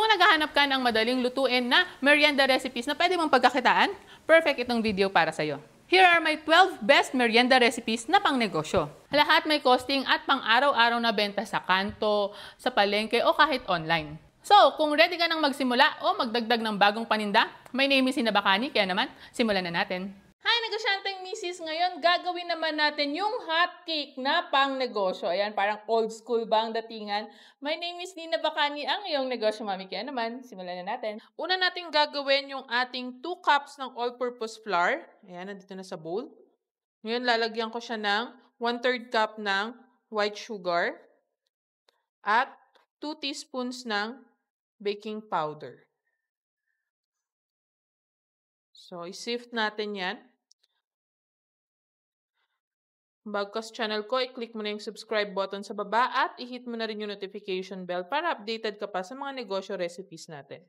Kung naghahanap ka ng madaling lutuin na merienda recipes na pwede mong pagkakitaan, perfect itong video para sa'yo. Here are my 12 best merienda recipes na pangnegosyo. Lahat may costing at pang-araw-araw na benta sa kanto, sa palengke o kahit online. So, kung ready ka nang magsimula o magdagdag ng bagong paninda, my name is Sinabakani, kaya naman, simulan na natin. Hi, negosyanteng misis! Ngayon, gagawin naman natin yung hot cake na pang negosyo. Ayan, parang old school ba ang datingan? My name is Nina Bacani, ang iyong negosyo mami. Kaya naman, simulan na natin. Una natin gagawin yung ating 2 cups ng all-purpose flour. Ayan, nandito na sa bowl. Ngayon, lalagyan ko siya ng 1/3 cup ng white sugar at 2 teaspoons ng baking powder. So, i-sift natin yan. Bago ka sa channel ko, i-click mo na yung subscribe button sa baba at i-hit mo na rin yung notification bell para updated ka pa sa mga negosyo recipes natin.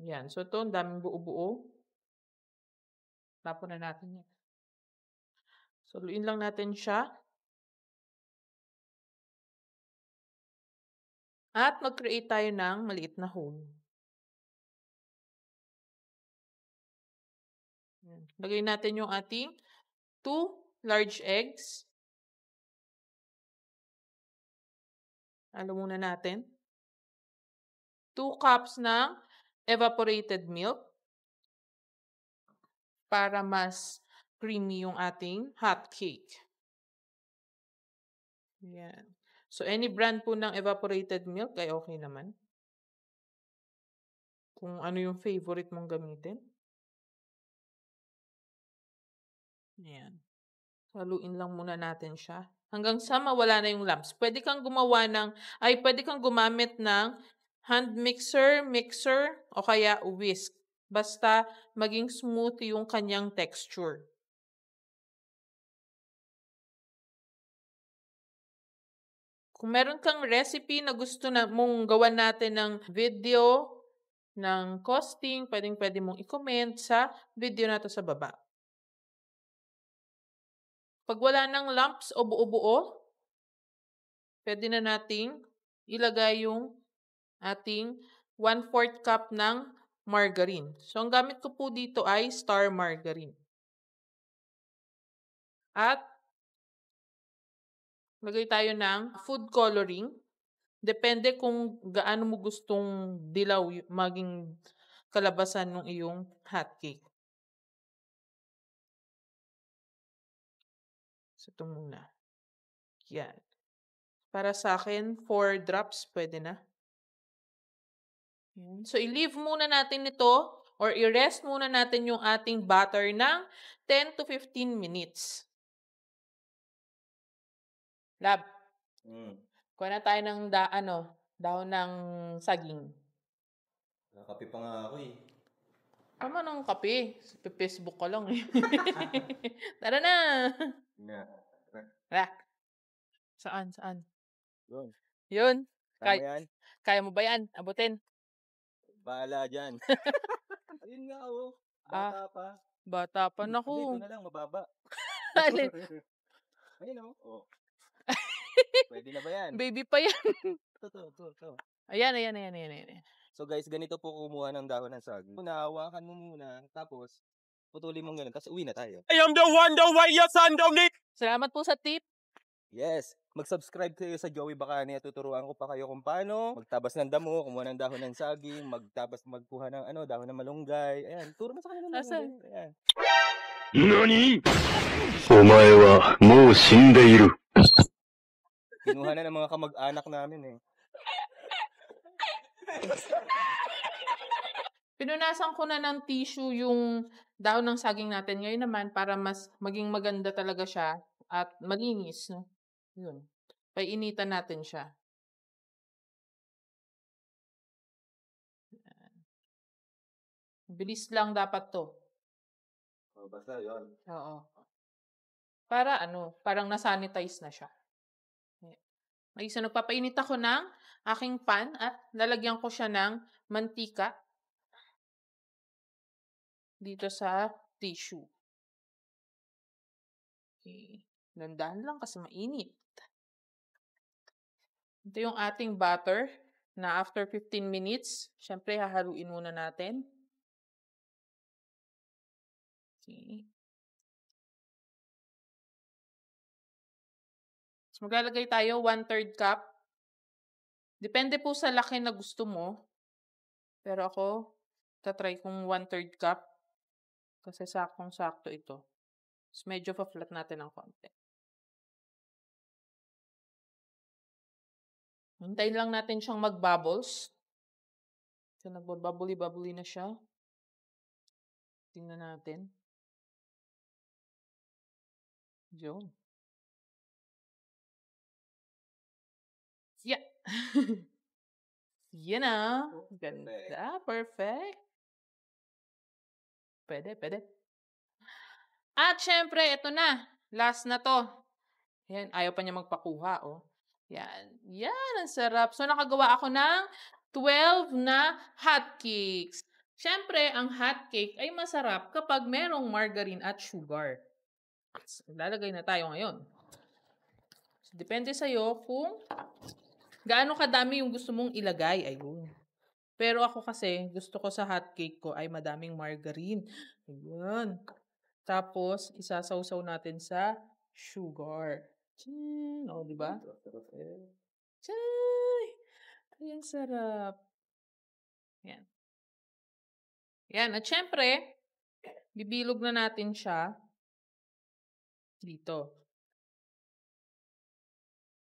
Yan. So, ito, ang daming buo-buo. Tapon na natin yan. Saluin lang natin siya. At mag-create tayo ng maliit na hole. Yan. Lagay natin yung ating 2 large eggs. Halo muna natin. 2 cups ng evaporated milk para mas creamy yung ating hot cake. Yan. So, any brand po ng evaporated milk ay okay naman. Kung ano yung favorite mong gamitin. Yan. Haluin lang muna natin siya. Hanggang sa mawala na yung lumps. Pwede kang gumamit ng hand mixer, o kaya whisk. Basta maging smooth yung kanyang texture. Kung meron kang recipe na gusto na mong gawan natin ng video, ng costing, pwede mong i-comment sa video na to sa baba. Pag wala ng lumps o buo-buo, pwede na nating ilagay yung ating 1/4 cup ng margarine. So, ang gamit ko po dito ay Star Margarine. At lagay tayo ng food coloring. Depende kung gaano mo gustong dilaw maging kalabasan ng iyong hot cake. So, ito muna. Yan. Para sa akin, 4 drops pwede na. Yan. So, i-leave muna natin ito or i-rest muna natin yung ating batter ng 10 to 15 minutes. Lab. Kuha na tayo ng dahon ng saging. Nakape pa nga ako eh. Tama ng kape. Sa Facebook ka lang eh. Tara na! Tara. Saan? Yun. Yun. Tama yan? Kaya mo ba yan? Abutin. Bahala dyan. Ayun nga oh. Bata pa. Bata pa. Naku. Ito na lang, mababa. Alin? Ayun oh. Pwede na ba yan? Baby pa yan. Ito. Ayan. So guys, ganito po kumuha ng dahon ng saging. Hawakan mo muna, tapos putulin mo ganun, tapos uwi na tayo. I am the one, the way your son don't need. Salamat po sa tip. Yes, mag-subscribe kayo sa Joey Bacani at tuturuan ko pa kayo kung paano magtabas ng damo, kumuha ng dahon ng saging, magkuha ng dahon ng malunggay. Ayan, turo mo sa kanila ng Asan? malunggay. Ayan. NANI? お前はもう死んでいる。 Kinuha na ng mga kamag-anak namin eh. Pinunasan ko na ng tissue yung dahon ng saging natin. Ngayon naman, para mas maging maganda talaga siya at malinis. No? Yun. Painitan natin siya. Bilis lang dapat to. Basta yun. Oo. Para parang nasanitize na siya. Okay, so nagpapainit ako ng aking pan at lalagyan ko siya ng mantika dito sa tissue. Okay. Dandahan lang kasi mainit. Ito yung ating butter na after 15 minutes, syempre hahaluin muna natin. Okay. So, maglalagay tayo 1/3 cup. Depende po sa laki na gusto mo. Pero ako, tatry kong 1/3 cup. Kasi saktong-sakto ito. So, medyo pa-flat natin ng konti. Hintayin lang natin siyang mag-bubbles. So, nag-bubbly-bubbly na siya. Tingnan natin. Yun. Yeah. Yan na. Ganda. Perfect. Pwede, pwede. At syempre, ito na. Last na to. Yan, ayaw pa niya magpakuha, oh. Yan. Yan, ang sarap. So, nakagawa ako ng 12 na hotcakes. Syempre, ang hotcake ay masarap kapag merong margarine at sugar. So, lalagay na tayo ngayon. So, depende sa'yo kung gaano kadami yung gusto mong ilagay. Ayun. Pero ako kasi, gusto ko sa hotcake ko ay madaming margarine. Ayun. Tapos, isasawsaw natin sa sugar. O, di ba? Chay! Ayan, sarap. Yan. Yan. At syempre, bibilog na natin siya dito.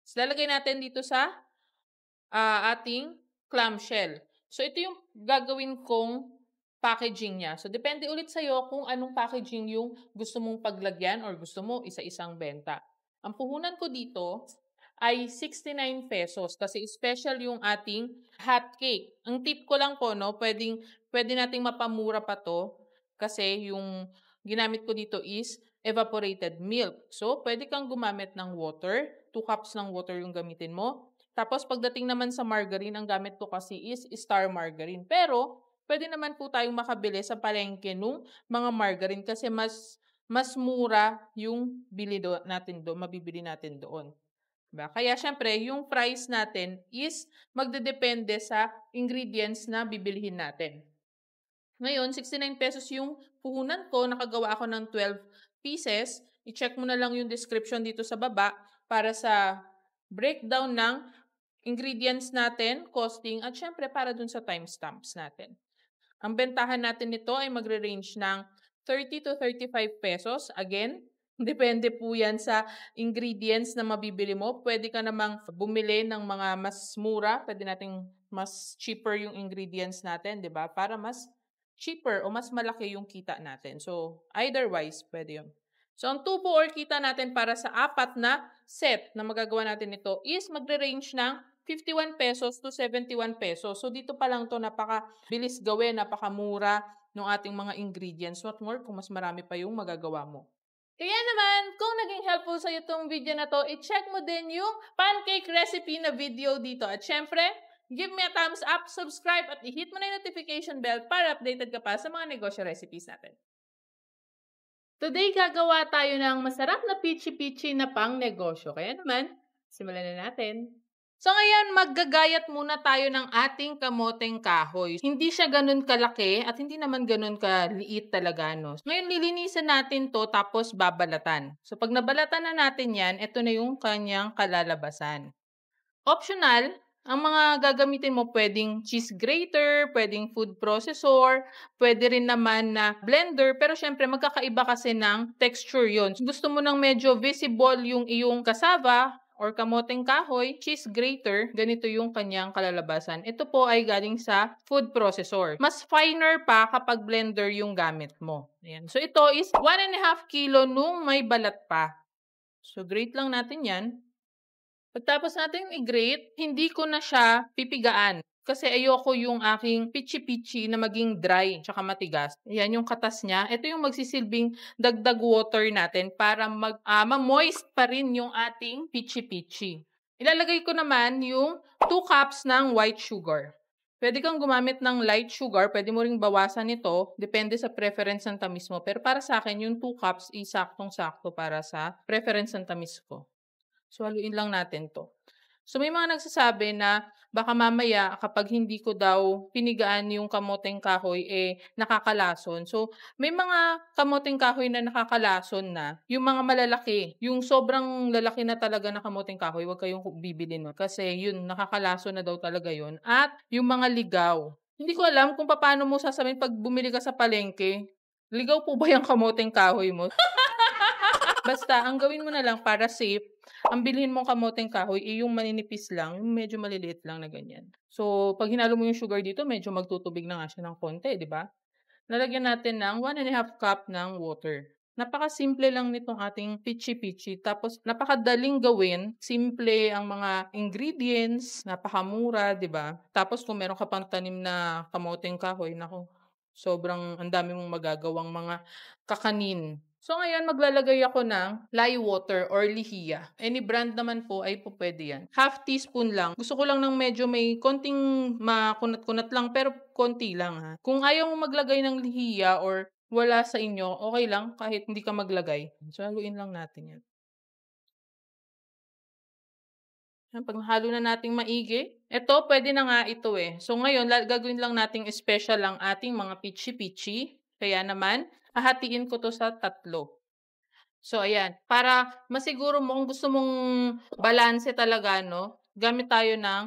So, lalagay natin dito sa ating clamshell. So, ito yung gagawin kong packaging niya. So, depende ulit sa'yo kung anong packaging yung gusto mong paglagyan or gusto mo isa-isang benta. Ang puhunan ko dito ay 69 pesos kasi special yung ating hot cake. Ang tip ko lang po, no, pwede nating mapamura pa to kasi yung ginamit ko dito is evaporated milk. So, pwede kang gumamit ng water. 2 cups ng water yung gamitin mo. Tapos, pagdating naman sa margarine, ang gamit ko kasi is star margarine. Pero, pwede naman po tayong makabili sa palengke nung mga margarine kasi mas mura yung mabibili natin doon. Diba? Kaya, syempre, yung price natin is magdedepende sa ingredients na bibilihin natin. Ngayon, 69 pesos yung puhunan ko. Nakagawa ako ng 12 pieces. I-check mo na lang yung description dito sa baba para sa breakdown ng ingredients natin, costing, at syempre para dun sa timestamps natin. Ang bentahan natin nito ay magre-range ng 30 to 35 pesos. Again, depende po yan sa ingredients na mabibili mo. Pwede ka namang bumili ng mga mas mura. Pwede nating mas cheaper yung ingredients natin, di ba? Para mas cheaper o mas malaki yung kita natin. So, eitherwise, pwede yun. So, ang tubo or kita natin para sa 4 na set na magagawa natin ito is magre-range ng 51 pesos to 71 pesos. So, dito pa lang to napaka-bilis gawin, napakamura ng ating mga ingredients. What more kung mas marami pa yung magagawa mo. Kaya naman, kung naging helpful sa itong video na to, i-check mo din yung pancake recipe na video dito. At syempre, give me a thumbs up, subscribe, at i-hit mo na yung notification bell para updated ka pa sa mga negosyo recipes natin. Today, gagawa tayo ng masarap na pichi-pichi na pang negosyo. Kaya naman, simulan na natin. So ngayon, maggagayat muna tayo ng ating kamoteng kahoy. Hindi siya ganun kalaki at hindi naman ganun kaliit talaga, no? Ngayon, lilinisan natin to tapos babalatan. So pag nabalatan na natin yan, ito na yung kanyang kalalabasan. Optional, ang mga gagamitin mo pwedeng cheese grater, pwedeng food processor, pwede rin naman na blender, pero syempre magkakaiba kasi ng texture yon. Gusto mo nang medyo visible yung iyong cassava or kamoteng kahoy, cheese grater, ganito yung kanyang kalalabasan. Ito po ay galing sa food processor. Mas finer pa kapag blender yung gamit mo. Ayan. So ito is 1.5 kilo nung may balat pa. So grate lang natin yan. Pagtapos natin i-grate, hindi ko na siya pipigaan. Kasi ayoko yung aking pichi-pichi na maging dry tsaka matigas. Ayan yung katas niya. Ito yung magsisilbing dagdag water natin para ma-moist pa rin yung ating pichi-pichi. Ilalagay ko naman yung 2 cups ng white sugar. Pwede kang gumamit ng light sugar. Pwede mo ring bawasan ito. Depende sa preference ng tamis mo. Pero para sa akin, yung 2 cups is saktong-sakto para sa preference ng tamis ko. So, haluin lang natin to. So may mga nagsasabi na baka mamaya kapag hindi ko daw pinigaan yung kamoteng kahoy, nakakalason. So may mga kamoteng kahoy na nakakalason na, yung mga malalaki, yung sobrang lalaki na talaga na kamoteng kahoy, huwag kayong bibili nun. Kasi yun, nakakalason na daw talaga yun. At yung mga ligaw. Hindi ko alam kung paano mo sasabihin pag bumili ka sa palengke, ligaw po ba yung kamoteng kahoy mo? Basta, ang gawin mo na lang para safe, ang bilhin mong kamoteng kahoy, yung maninipis lang, yung medyo maliliit lang na ganyan. So, pag hinalo mo yung sugar dito, medyo magtutubig na nga siya ng konti, di ba? Lalagyan natin ng 1.5 cup ng water. Napakasimple lang nitong ating pichi-pichi. Tapos, napakadaling gawin. Simple ang mga ingredients. Napakamura, di ba? Tapos, kung meron ka pang tanim na kamoteng kahoy, nako, sobrang ang dami mong magagawang mga kakanin. So, ngayon, maglalagay ako ng lye water or lihiya. Any brand naman po ay po pwede yan. Half teaspoon lang. Gusto ko lang ng medyo may konting makunat-kunat lang, pero konti lang ha. Kung ayaw mo maglagay ng lihiya or wala sa inyo, okay lang kahit hindi ka maglagay. So, haluin lang natin yan. Pag nahalo na nating maigi, ito, pwede na nga ito eh. So, ngayon, gagawin lang nating special ang ating mga pichi-pichi. Kaya naman, hahatiin ko to sa 3. So, ayan. Para masiguro mo kung gusto mong balanse talaga, no, gamit tayo ng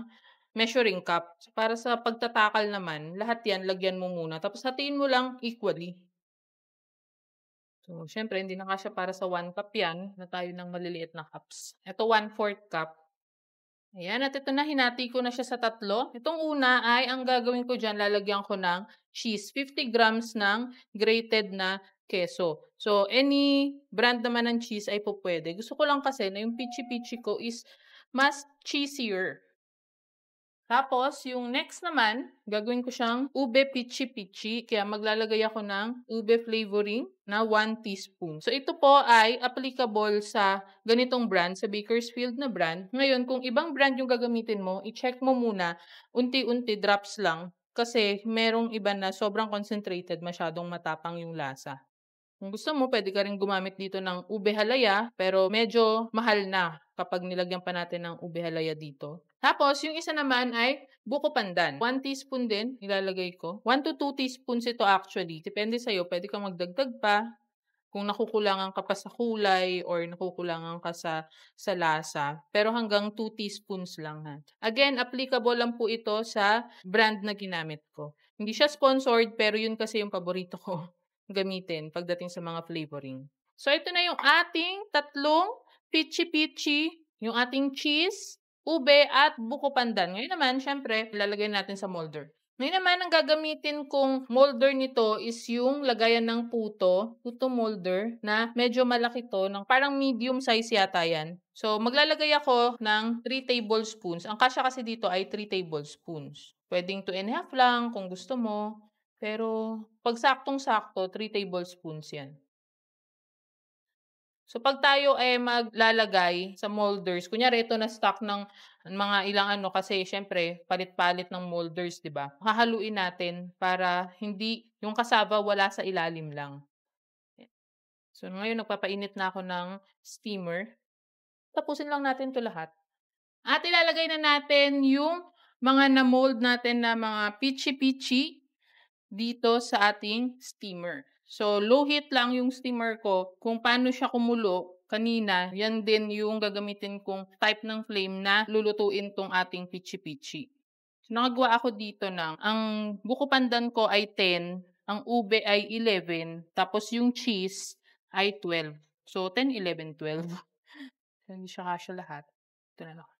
measuring cup. So, para sa pagtatakal naman, lahat yan, lagyan mo muna. Tapos, hatiin mo lang equally. So, syempre, hindi na kasya para sa 1 cup yan, na tayo ng maliliit na cups. Ito, 1/4 cup. Ayan, at ito na, hinati ko na siya sa 3. Itong una ay, ang gagawin ko dyan, lalagyan ko ng cheese. 50 grams ng grated na keso. So, any brand naman ng cheese ay po pwede. Gusto ko lang kasi na yung pichi-pichi ko is mas cheesier. Tapos, yung next naman, gagawin ko siyang ube pichi-pichi. Kaya maglalagay ako ng ube flavoring na 1 teaspoon. So, ito po ay applicable sa ganitong brand, sa Bakersfield na brand. Ngayon, kung ibang brand yung gagamitin mo, i-check mo muna, unti-unti, drops lang. Kasi merong iba na sobrang concentrated, masyadong matapang yung lasa. Kung gusto mo, pwede ka rin gumamit dito ng ube halaya, pero medyo mahal na kapag nilagyan pa natin ng ube halaya dito. Tapos, yung isa naman ay buko pandan. 1 teaspoon din, ilalagay ko. 1 to 2 teaspoons ito actually. Depende sa'yo, pwede kang magdagdag pa. Kung nakukulangan ka pa sa kulay or nakukulangan ka sa lasa. Pero hanggang 2 teaspoons lang ha. Again, applicable lang po ito sa brand na ginamit ko. Hindi siya sponsored, pero yun kasi yung paborito ko gamitin pagdating sa mga flavoring. So, ito na yung ating 3 pichi-pichi, yung ating cheese, ube, at buko pandan. Ngayon naman, syempre, ilalagay natin sa molder. Ngayon naman, ang gagamitin kong molder nito is yung lagayan ng puto molder na medyo malaki to, ng parang medium size yata yan. So, maglalagay ako ng 3 tablespoons. Ang kasya kasi dito ay 3 tablespoons. Pwedeng 2.5 lang kung gusto mo. Pero, pag saktong-sakto, 3 tablespoons yan. So, pag tayo ay maglalagay sa molders, kunyari ito na stock ng mga ilang ano kasi syempre palit-palit ng molders, 'di ba? Hahaluin natin para hindi yung cassava wala sa ilalim lang. So, ngayon nagpapainit na ako ng steamer. Tapusin lang natin 'to lahat. At ilalagay na natin yung mga na-mold natin na mga pichi-pichi dito sa ating steamer. So, low heat lang yung steamer ko. Kung paano siya kumulo kanina, yan din yung gagamitin kong type ng flame na lulutuin tong ating pichi-pichi. So, nakagawa ako dito ng, ang buko pandan ko ay 10, ang ube ay 11, tapos yung cheese ay 12. So, 10, 11, 12. Hindi siya kasya lahat. Ito na lang.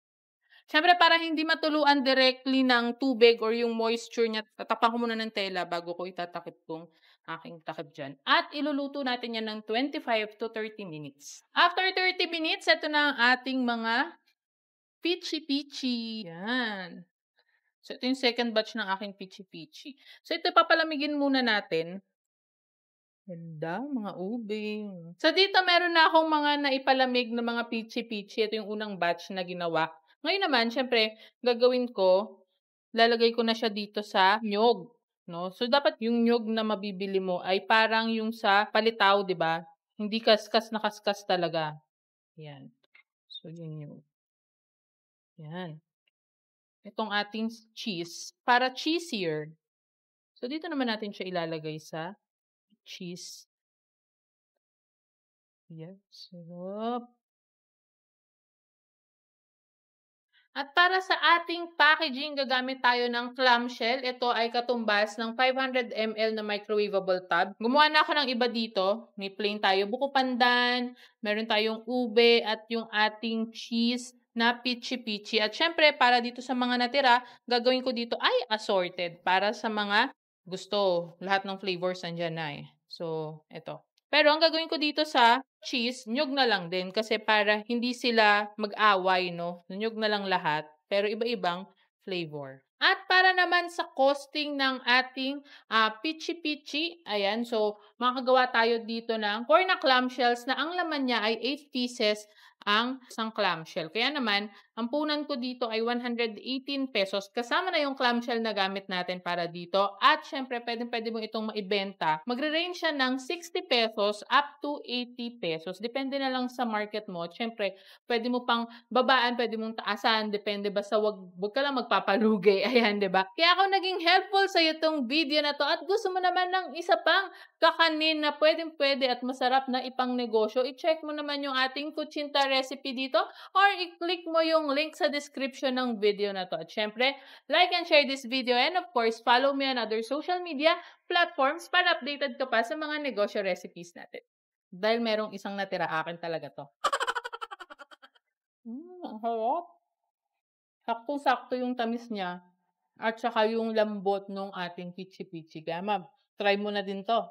Siyempre, para hindi matuluan directly ng tubig or yung moisture niya, tatapan ko muna ng tela bago ko itatakip tong aking takip dyan. At iluluto natin yan ng 25 to 30 minutes. After 30 minutes, ito na ang ating mga pichi-pichi. Yan. So, ito yung second batch ng aking pichi-pichi. So, ito papalamigin muna natin. Ganda, mga ube. So, dito meron na akong mga naipalamig na mga pichi-pichi. Ito yung unang batch na ginawa. Ngayon naman, syempre, gagawin ko, lalagay ko na siya dito sa nyog. No? So, dapat yung nyog na mabibili mo ay parang yung sa palitaw, di ba? Hindi kaskas na kaskas talaga. Yan. So, yun yung. Yan. Itong ating cheese para cheesier. So, dito naman natin siya ilalagay sa cheese. Yes. Sarap. At para sa ating packaging, gagamit tayo ng clamshell. Ito ay katumbas ng 500 ml na microwavable tub. Gumawa na ako ng iba dito. May plain tayo, buko pandan, meron tayong ube at yung ating cheese na pichi-pichi. At syempre, para dito sa mga natira, gagawin ko dito ay assorted para sa mga gusto. Lahat ng flavors nandyan na eh. So, ito. Pero ang gagawin ko dito sa cheese, nyug na lang din kasi para hindi sila mag-away, no? Nyug na lang lahat, pero iba-ibang flavor. At para naman sa costing ng ating pichi-pichi, ayan, so makakagawa tayo dito ng corn na clamshells na ang laman niya ay 8 pieces ang isang clamshell. Kaya naman, ang punan ko dito ay 118 pesos. Kasama na yung clamshell na gamit natin para dito. At syempre, pwede mo itong maibenta. Magre-range siya ng 60 pesos up to 80 pesos. Depende na lang sa market mo. Syempre, pwede mo pang babaan, pwede mong taasan. Depende basta wag ka lang magpapalugi. Ayan, diba? Kaya ako naging helpful sa iyo itong video na to. At gusto mo naman ng isa pang kakanin na pwede at masarap na ipang negosyo, i-check mo naman yung ating kutsinta recipe dito or i-click mo yung link sa description ng video na to. At syempre, like and share this video and of course, follow me on other social media platforms para updated ka pa sa mga negosyo recipes natin. Dahil merong isang natira, akin talaga to. Ang harap. Saktong-sakto yung tamis niya at saka yung lambot ng ating pichi-pichi. Kaya ma'am, try mo na din to.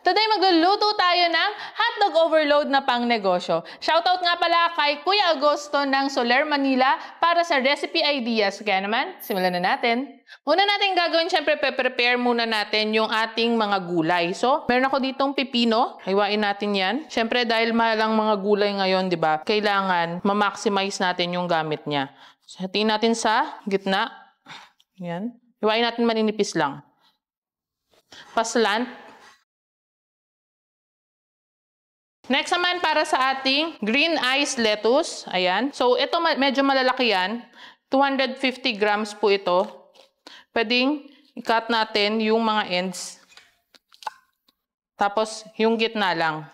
Today, magluluto tayo ng hotdog overload na pang negosyo. Shoutout nga pala kay Kuya Agosto ng Soler, Manila para sa recipe ideas. Kaya naman, simulan na natin. Una natin gagawin, syempre, prepare muna natin yung ating mga gulay. So, meron ako ditong pipino. Hiwain natin yan. Syempre, dahil mahal ang mga gulay ngayon, di ba? Kailangan ma-maximize natin yung gamit niya. So, hatiin natin sa gitna. Yan. Hiwain natin maninipis lang. Paslant. Next naman para sa ating green ice lettuce. Ayan. So, ito medyo malalaki yan. 250 grams po ito. Pwedeng i-cut natin yung mga ends. Tapos, yung gitna lang.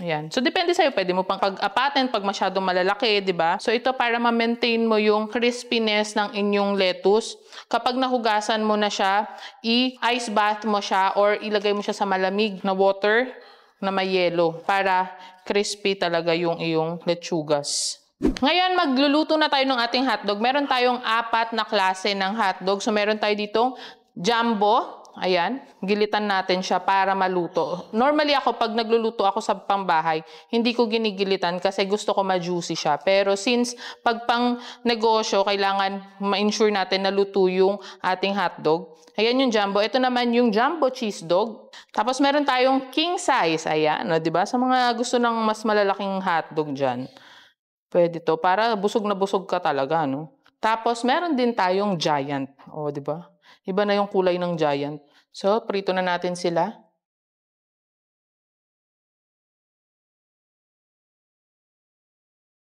Ayan. So, depende sa'yo. Pwede mo pang pag-apatin pag masyadong malalaki, di ba? So, ito para ma-maintain mo yung crispiness ng inyong lettuce. Kapag nahugasan mo na siya, i-ice bath mo siya or ilagay mo siya sa malamig na water na may yelo para crispy talaga yung iyong lechugas. Ngayon, magluluto na tayo ng ating hotdog. Meron tayong 4 na klase ng hotdog. So, meron tayo ditong jumbo. Ayan, gilitan natin siya para maluto. Normally ako, pag nagluluto ako sa pambahay, hindi ko ginigilitan kasi gusto ko ma-juicy siya. Pero since pag pang negosyo, kailangan ma-ensure natin na luto yung ating hotdog. Ayan yung jumbo. Ito naman yung jumbo cheese dog. Tapos meron tayong king size. Ayan, no, diba? Sa mga gusto ng mas malalaking hotdog dyan. Pwede to. Para busog na busog ka talaga, no? Tapos meron din tayong giant. O, diba? Iba na yung kulay ng giant. So, prito na natin sila.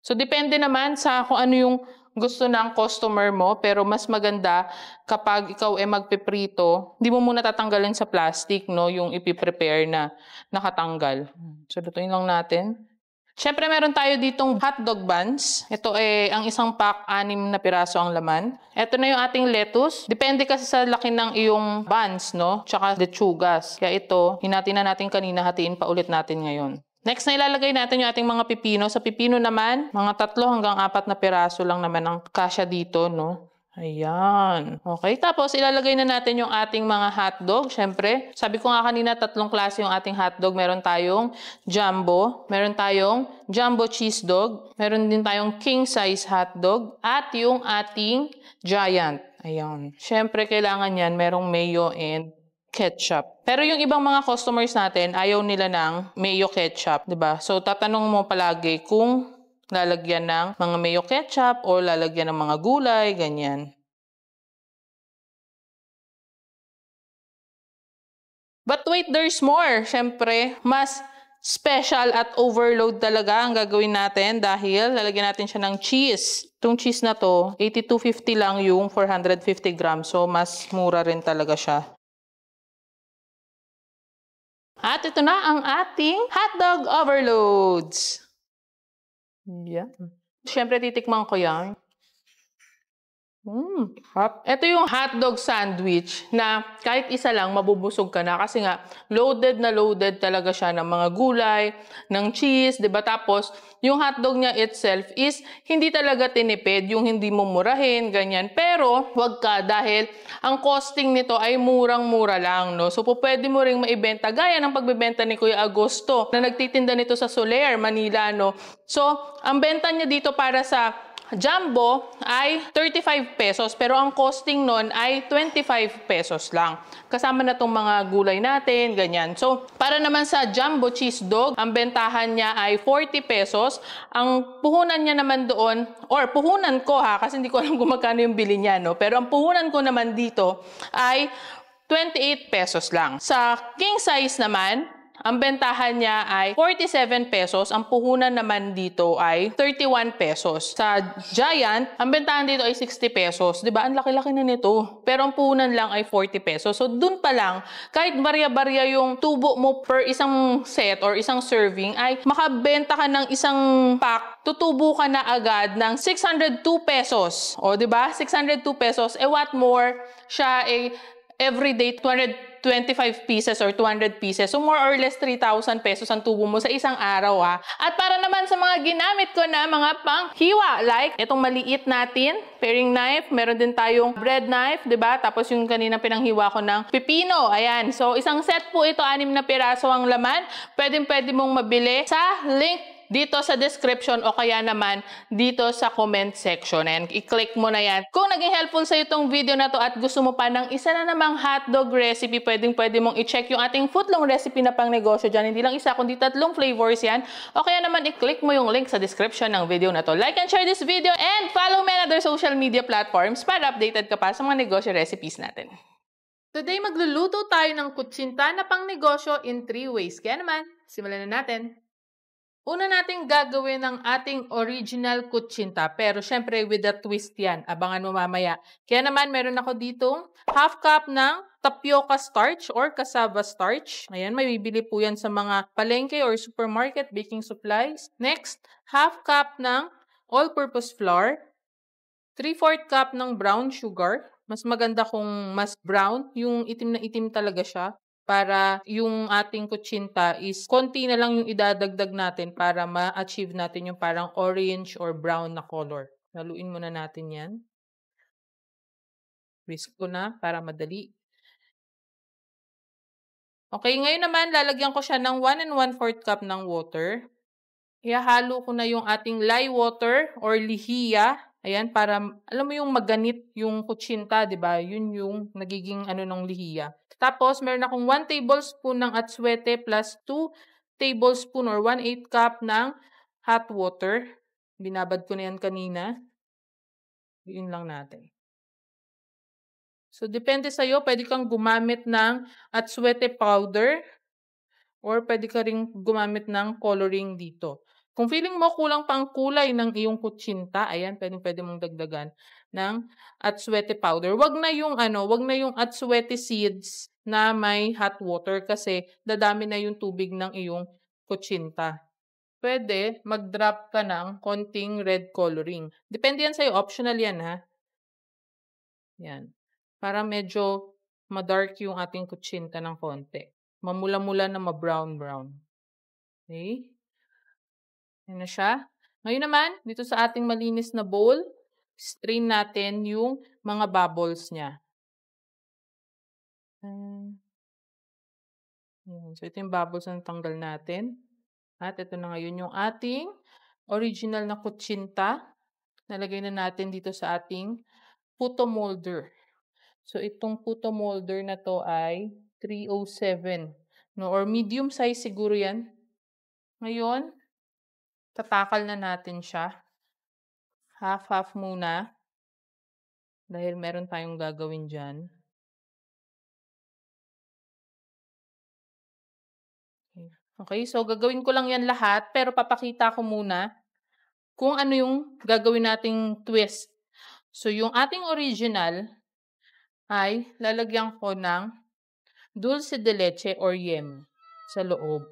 So, depende naman sa kung ano yung gusto ng customer mo, pero mas maganda kapag ikaw ay magpiprito, hindi mo muna tatanggalin sa plastic, no, yung ipiprepare na nakatanggal. So, lutuin lang natin. Siyempre, meron tayo ditong hotdog buns. Ito ay ang isang pack, 6 na piraso ang laman. Ito na yung ating lettuce. Depende kasi sa laki ng iyong buns, no, tsaka lechugas. Kaya ito, hinati na natin kanina, hatiin pa ulit natin ngayon. Next na ilalagay natin yung ating mga pipino. Sa pipino naman, mga 3 hanggang 4 na piraso lang naman ang kasya dito, no? Ayan. Okay, tapos ilalagay na natin yung ating mga hotdog. Siyempre, sabi ko nga kanina, 3 klase yung ating hotdog. Meron tayong jumbo, meron tayong jumbo cheese dog, meron din tayong king size hotdog, at yung ating giant. Ayan. Siyempre, kailangan yan, merong mayo and ketchup. Pero yung ibang mga customers natin, ayaw nila ng mayo ketchup, 'di ba? So tatanong mo palagi kung lalagyan ng mga mayo ketchup o lalagyan ng mga gulay, ganyan. But wait, there's more. Siyempre, mas special at overload talaga ang gagawin natin dahil lalagyan natin siya ng cheese. Itong cheese na to, 82.50 lang yung 450 grams. So, mas mura rin talaga siya. At ito na ang ating hotdog overloads. Yeah. Siyempre, titikman ko yan. Ito yung hotdog sandwich na kahit isa lang mabubusog ka na kasi nga loaded na loaded talaga siya ng mga gulay, ng cheese, 'di ba? Tapos yung hotdog niya itself is hindi talaga tinipid, yung hindi mo murahin, ganyan. Pero wag ka dahil ang costing nito ay murang-mura lang, no? So pwede mo ring maibenta gaya ng pagbebenta ni Kuya Agosto na nagtitinda nito sa Soler, Manila, no? So ang benta niya dito para sa Jumbo ay 35 pesos pero ang costing nun ay 25 pesos lang. Kasama na tong mga gulay natin, ganyan. So, para naman sa Jumbo Cheese Dog, ang bentahan niya ay 40 pesos. Ang puhunan niya naman doon, or puhunan ko ha, kasi hindi ko alam kung magkano yung bili niya, no? Pero ang puhunan ko naman dito ay 28 pesos lang. Sa king size naman, ang bentahan niya ay 47 pesos. Ang puhunan naman dito ay 31 pesos. Sa Giant, ang bentahan dito ay 60 pesos. Diba? Ang laki-laki na nito. Pero ang puhunan lang ay 40 pesos. So, dun pa lang, kahit barya-barya yung tubo mo per isang set or isang serving, ay makabenta ka ng isang pack, tutubo ka na agad ng 602 pesos. O, diba? 602 pesos. What more, siya ay everyday 225 pieces or 200 pieces. So more or less 3,000 pesos ang tubo mo sa isang araw ha. At para naman sa mga ginamit ko na mga panghiwa, like itong maliit natin, paring knife, meron din tayong bread knife, 'di ba? Tapos yung kanina pinanghiwa ko ng pipino. Ayan. So isang set po ito, 6 na piraso ang laman. Pwede mong mabili sa link dito sa description o kaya naman dito sa comment section. And i-click mo na yan. Kung naging helpful sa itong video na to at gusto mo pa ng isa na namang hotdog recipe, pwede mong i-check yung ating footlong recipe na pang negosyo dyan. Hindi lang isa, kundi 3 flavors yan. O kaya naman i-click mo yung link sa description ng video na to. Like and share this video and follow me on other social media platforms para updated ka pa sa mga negosyo recipes natin. Today, magluluto tayo ng kutsinta na pang negosyo in 3 ways. Kaya naman, simulan na natin. Una nating gagawin ng ating original kutsinta. Pero syempre with a twist yan. Abangan mo mamaya. Kaya naman meron ako ditong half cup ng tapioca starch or cassava starch. Ayan, may bibili po yan sa mga palengke or supermarket baking supplies. Next, half cup ng all-purpose flour. 3/4 cup ng brown sugar. Mas maganda kung mas brown. Yung itim na itim talaga siya. Para yung ating kutsinta is konti na lang yung idadagdag natin para ma-achieve natin yung parang orange or brown na color. Haluin muna natin yan. Whisk ko na para madali. Okay, ngayon naman lalagyan ko siya ng 1 1/4 cup ng water. Ihahalo ko na yung ating lye water or lihiya. Ayan, para alam mo yung maganit yung kutsinta, 'di ba? Yun yung nagiging ng lihiya. Tapos, meron akong 1 tablespoon ng atsuete plus 2 tablespoon or 1/8 cup ng hot water. Binabad ko na yan kanina. Yun lang natin. So, depende sa'yo. Pwede kang gumamit ng atsuete powder or pwede ka rin gumamit ng coloring dito. Kung feeling mo kulang pang kulay ng iyong kutsinta, ayan, pwede mong dagdagan ng atsuete powder. Wag na yung atsuete seeds na may hot water kasi dadami na yung tubig ng iyong kutsinta. Pwede mag-drop ka ng konting red coloring. Depende yan sa'yo, optional yan ha. Yan. Para medyo ma-dark yung ating kutsinta ng konti. Mamula-mula na ma-brown-brown. Okay? Yan na siya. Ngayon naman, dito sa ating malinis na bowl, strain natin yung mga bubbles niya. So, ito yung bubbles na tanggal natin. At ito na ngayon yung ating original na kutsinta. Nalagay na natin dito sa ating puto molder. So, itong puto molder na to ay 307. No, or medium size siguro yan. Ngayon, tatakal na natin siya. Half-half muna. Dahil meron tayong gagawin dyan. Okay. Okay, so gagawin ko lang yan lahat, pero papakita ko muna kung ano yung gagawin nating twist. So, yung ating original ay lalagyan ko ng dulce de leche or yem sa loob.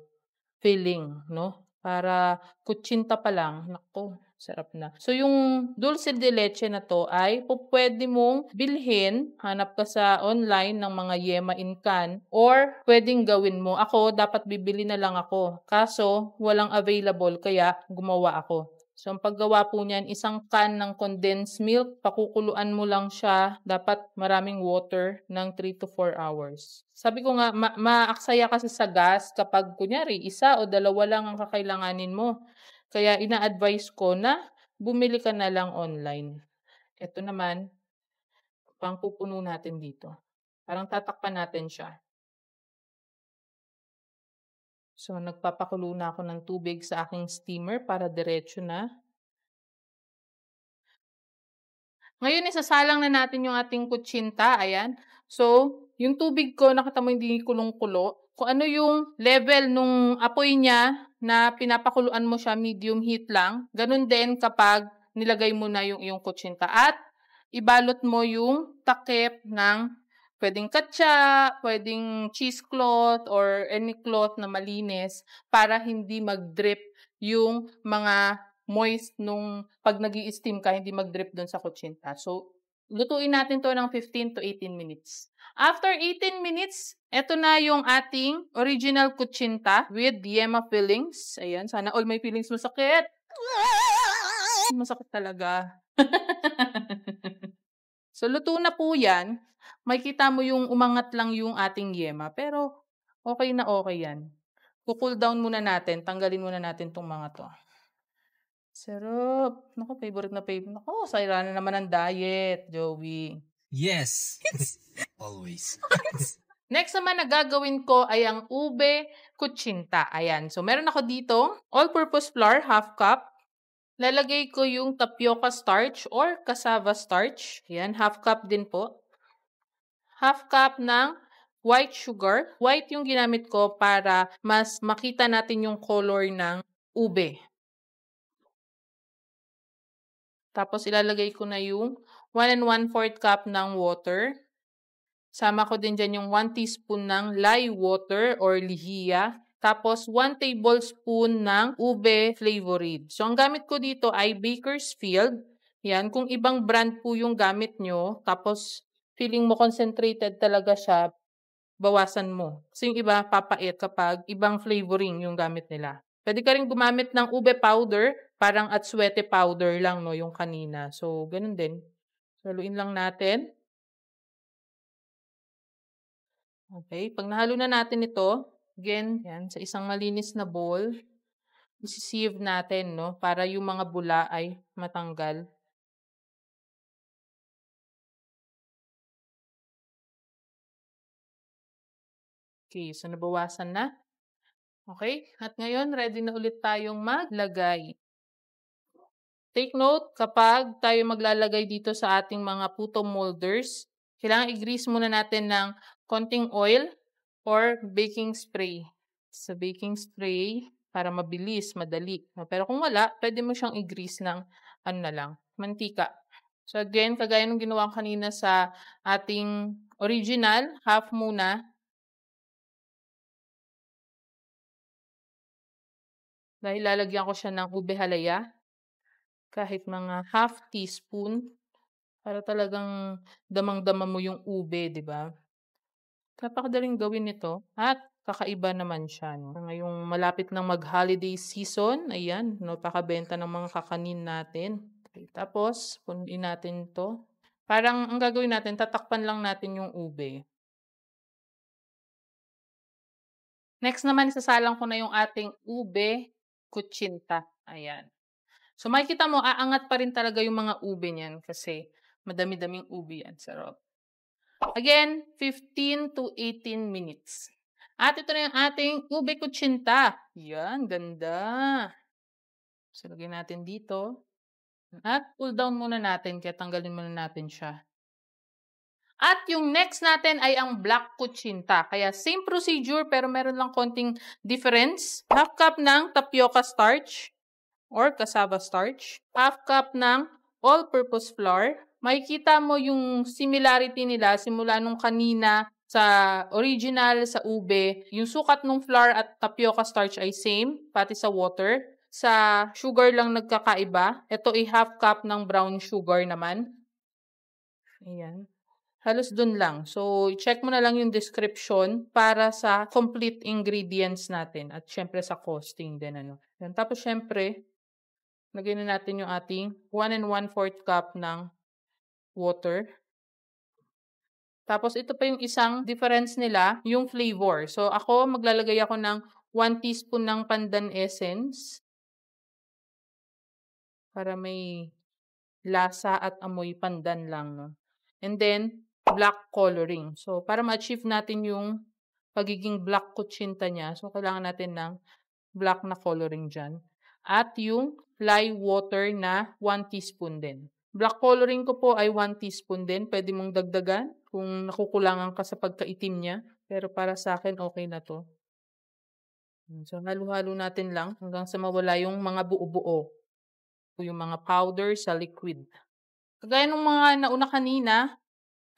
Filling, no? Para kutsinta pa lang. Naku, sarap na. So, yung dulce de leche na to ay pwede mong bilhin. Hanap ka sa online ng mga yema in can or pwedeng gawin mo. Ako, dapat bibili na lang ako. Kaso, walang available kaya gumawa ako. So, ang paggawa po niyan, isang can ng condensed milk, pakukuluan mo lang siya, dapat maraming water ng 3 to 4 hours. Sabi ko nga, maaksaya kasi sa gas kapag kunyari, isa o dalawa lang ang kakailanganin mo. Kaya ina-advise ko na bumili ka na lang online. Ito naman, pangpupuno natin dito. Parang tatakpan natin siya. So, nagpapakulo na ako ng tubig sa aking steamer para diretso na. Ngayon, isasalang na natin yung ating kutsinta. Ayan. So, yung tubig ko, nakita mo hindi kulong-kulo. Kung ano yung level nung apoy niya na pinapakuluan mo siya, medium heat lang. Ganun din kapag nilagay mo na yung iyong kutsinta. At ibalot mo yung takip ng pwedeng katsa, pwedeng cheesecloth, or any cloth na malinis para hindi mag-drip yung mga moist nung pag nag-i-steam ka, hindi mag-drip dun sa kutsinta. So, lutuin natin to ng 15 to 18 minutes. After 18 minutes, eto na yung ating original kutsinta with yema fillings. Ayan, sana all my fillings masakit. Masakit talaga. So, luto na po yan. Makikita mo yung umangat lang yung ating yema. Pero, okay na okay yan. Cool down muna natin. Tanggalin muna natin tong mga to. Sarap. Naku, favorite na favorite. Naku, sayra na naman ang diet, Joey. Yes. Always. Next naman na gagawin ko ay ang ube kutsinta. Ayan. So, meron ako dito, all-purpose flour, 1/2 cup. Lalagay ko yung tapioca starch or cassava starch. Ayan, 1/2 cup din po. 1/2 cup ng white sugar. White yung ginamit ko para mas makita natin yung color ng ube. Tapos, ilalagay ko na yung 1 1/4 cup ng water. Sama ko din dyan yung 1 teaspoon ng lye water or lihiya. Tapos, 1 tablespoon ng ube flavored. So, ang gamit ko dito ay Bakersfield. Yan, kung ibang brand po yung gamit nyo, tapos feeling mo concentrated talaga siya, bawasan mo. Kasi yung iba, papait kapag ibang flavoring yung gamit nila. Pwede ka rin gumamit ng ube powder, parang atsuete powder lang, no, yung kanina. So, ganun din. Haluin lang natin. Okay, pag nahalo na natin ito, again, yan, sa isang malinis na bowl, isi-sieve natin, no, para yung mga bula ay matanggal. Okay, so nabawasan na. Okay, at ngayon, ready na ulit tayong maglagay. Take note, kapag tayo maglalagay dito sa ating mga puto molders, kailangan i-grease muna natin ng konting oil or baking spray. Sa baking spray, para mabilis, madali. Pero kung wala, pwede mo siyang i-grease ng ano na lang, mantika. So again, kagaya ng ginawa kanina sa ating original, half muna. Dahil lalagyan ko siya ng ube halaya. Kahit mga half teaspoon. Para talagang damang-dama mo yung ube, di ba? Napakadaling gawin ito. At kakaiba naman siya. No? Ngayong malapit ng mag-holiday season, ayan, napakabenta ng mga kakanin natin. Okay, tapos, punuin natin to. Parang ang gagawin natin, tatakpan lang natin yung ube. Next naman, isasalang ko na yung ating ube kutsinta. Ayan. So, makikita mo, aangat pa rin talaga yung mga ube niyan kasi madami-daming ube yan. Sarap. Again, 15 to 18 minutes. At ito na yung ating ube kutsinta. Yan, ganda. So, lagyan natin dito. At cool down muna natin kaya tanggalin muna natin siya. At yung next natin ay ang black kuchinta. Kaya same procedure pero meron lang konting difference. Half cup ng tapioca starch or cassava starch. Half cup ng all-purpose flour. Makikita mo yung similarity nila simula nung kanina sa original, sa ube. Yung sukat ng flour at tapioca starch ay same, pati sa water. Sa sugar lang nagkakaiba. Ito ay half cup ng brown sugar naman. Ayan. Halos dun lang. So, check mo na lang yung description para sa complete ingredients natin. At syempre sa costing din. Yan. Tapos syempre, lagyan na natin yung ating 1 1/4 cup ng water. Tapos ito pa yung isang difference nila, yung flavor. So, ako maglalagay ako ng 1 teaspoon ng pandan essence. Para may lasa at amoy pandan lang. No? And then, black coloring. So, para ma-achieve natin yung pagiging black kuchinta niya, so kailangan natin ng black na coloring dyan. At yung lye water na 1 teaspoon din. Black coloring ko po ay 1 teaspoon din. Pwede mong dagdagan kung nakukulangan ka sa pagkaitim niya. Pero para sa akin, okay na to. So, halo-halo natin lang hanggang sa mawala yung mga buo-buo. Yung mga powder sa liquid. Kagaya ng mga nauna kanina,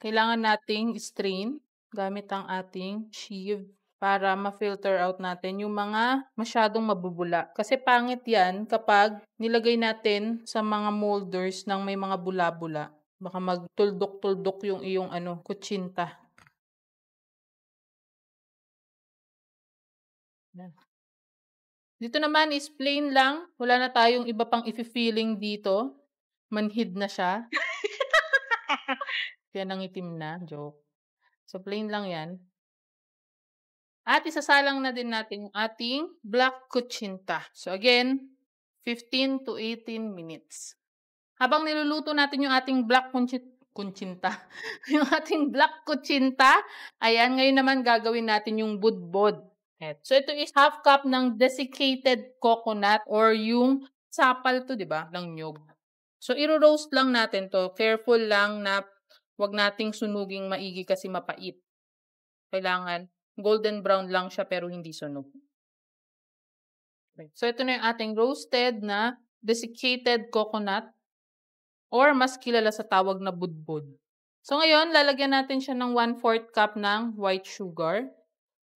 kailangan nating strain gamit ang ating sieve para ma-filter out natin yung mga masyadong mabubula. Kasi pangit yan kapag nilagay natin sa mga molders ng may mga bula-bula. Baka magtuldok-tuldok yung iyong kutsinta. Dito naman is plain lang. Wala na tayong iba pang i-feeling dito. Manhid na siya. Kaya nangitim na. Joke. So, plain lang yan. At isasalang na din natin yung ating black kuchinta. So, again, 15 to 18 minutes. Habang niluluto natin yung ating black kuchinta, yung ating black kuchinta, ayan, ngayon naman gagawin natin yung budbod. So, ito is half cup ng desiccated coconut or yung sapal to, di ba? Ng nyog. So, iro-roast lang natin to. Careful lang na wag nating sunuging maigi kasi mapait. Kailangan golden brown lang siya pero hindi sunog. So, ito na yung ating roasted na desiccated coconut or mas kilala sa tawag na budbod. So, ngayon, lalagyan natin siya ng 1/4 cup ng white sugar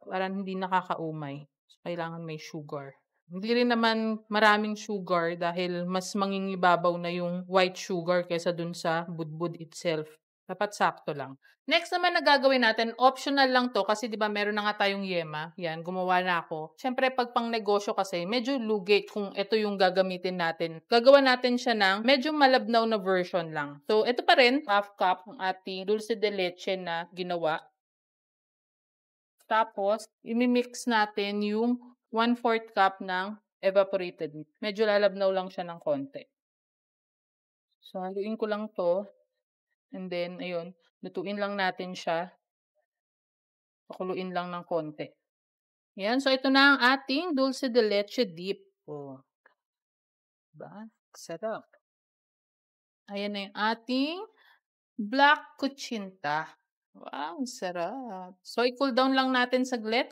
para hindi nakakaumay. So, kailangan may sugar. Hindi rin naman maraming sugar dahil mas mangingibabaw na yung white sugar kaysa dun sa budbod itself. Dapat sakto lang. Next naman na gagawin natin, optional lang to kasi 'di ba meron na nga tayong yema. Yan, gumawa na ako. Siyempre pag pang negosyo kasi medyo lugi kung ito yung gagamitin natin. Gagawa natin siya ng medyo malabnaw na version lang. So ito pa rin, half cup ng ating dulce de leche na ginawa. Tapos imimix natin yung 1/4 cup ng evaporated milk. Medyo lalabnaw lang siya ng konti. So haluin ko lang to. And then, ayun, lutuin lang natin siya. Pakuluin lang ng konti. Yan, so ito na ang ating dulce de leche dip. Oh. Diba? Sarap. Ayan na yung ating black kuchinta. Wow, sarap. So, i-cool down lang natin saglit.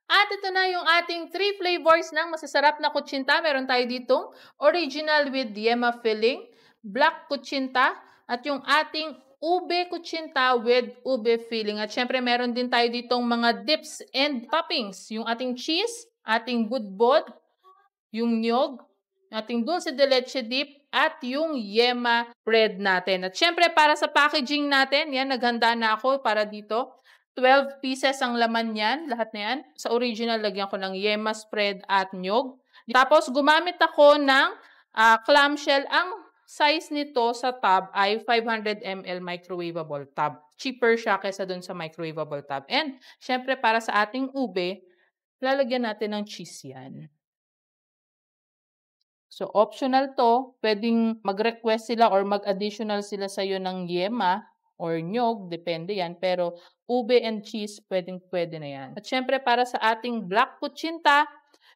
At ito na yung ating 3 flavors ng masasarap na kuchinta. Meron tayo ditong original with yema filling, black kuchinta, at yung ating ube kuchinta with ube filling. At syempre, meron din tayo ditong mga dips and toppings. Yung ating cheese, ating budbod, yung nyog, ating dulce de leche dip, at yung yema bread natin. At syempre, para sa packaging natin, yan, naghanda na ako para dito. 12 pieces ang laman yan, lahat na yan. Sa original, lagyan ko ng yema spread at nyog. Tapos, gumamit ako ng clamshell. Ang size nito sa tub ay 500 ml microwavable tub. Cheaper siya kaysa dun sa microwavable tub. And, syempre, para sa ating ube, lalagyan natin ng cheese yan. So, optional to. Pwedeng mag-request sila or mag-additional sila sa'yo ng yema or nyog, depende yan. Pero, ube and cheese, pwedeng-pwede na yan. At syempre, para sa ating black kuchinta,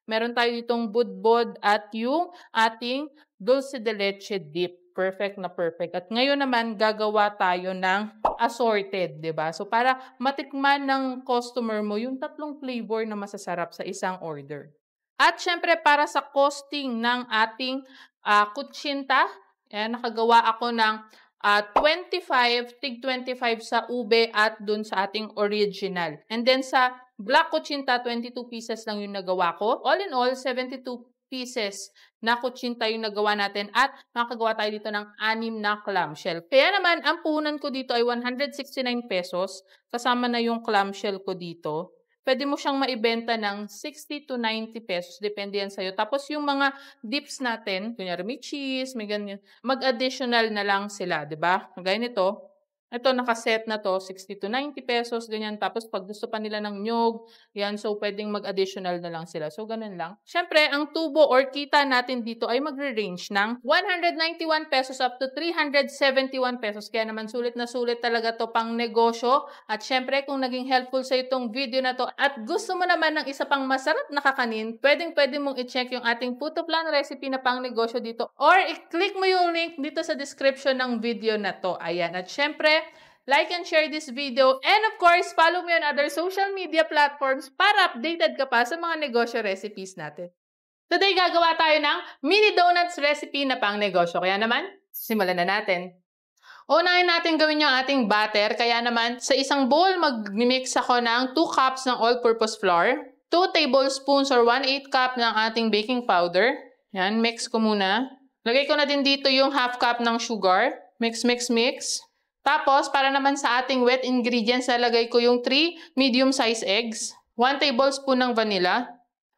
meron tayo ditong budbod at yung ating dulce de leche dip. perfect na perfect. At ngayon naman, gagawa tayo ng assorted, di ba? So, para matikman ng customer mo yung 3 flavor na masasarap sa isang order. At syempre, para sa costing ng ating kutsinta, nakagawa ako ng tig 25 sa ube at dun sa ating original. And then sa black kutsinta, 22 pieces lang yung nagawa ko. All in all, 72 pieces na kutsinta yung nagawa natin at makagawa tayo dito ng 6 na clamshell. Kaya naman, ang puhunan ko dito ay 169 pesos. Kasama na yung clamshell ko dito. Pwede mo siyang maibenta ng 60 to 90 pesos. Depende yan sa'yo. Tapos yung mga dips natin, kunyari may cheese, may ganyan, mag-additional na lang sila, di ba? Gaya nito. Ito, nakaset na to, 60 to 90 pesos, ganyan. Tapos, pag gusto pa nila ng nyog, yan, so, pwedeng mag-additional na lang sila. So, ganun lang. Siyempre, ang tubo or kita natin dito ay magre-range ng 191 pesos up to 371 pesos. Kaya naman, sulit na sulit talaga to pang negosyo. At siyempre, kung naging helpful sa itong video na to at gusto mo naman ng isa pang masarap na kakanin, pwede mong i-check yung ating puto plan recipe na pang negosyo dito. Or, i-click mo yung link dito sa description ng video na to. Ayan. At siyempre, like and share this video. And of course, follow me on other social media platforms para updated ka pa sa mga negosyo recipes natin. Today, gagawa tayo ng mini donuts recipe na pang negosyo. Kaya naman, simulan na natin. Unahin natin gawin yung ating batter. Kaya naman, sa isang bowl, mag-mix ako ng 2 cups ng all-purpose flour, 2 tablespoons or 1/8 cup ng ating baking powder. Yan, mix ko muna. Lagay ko na din dito yung half cup ng sugar. Mix, mix, mix. Tapos, para naman sa ating wet ingredients, nalagay ko yung 3 medium-sized eggs, 1 tablespoon ng vanilla.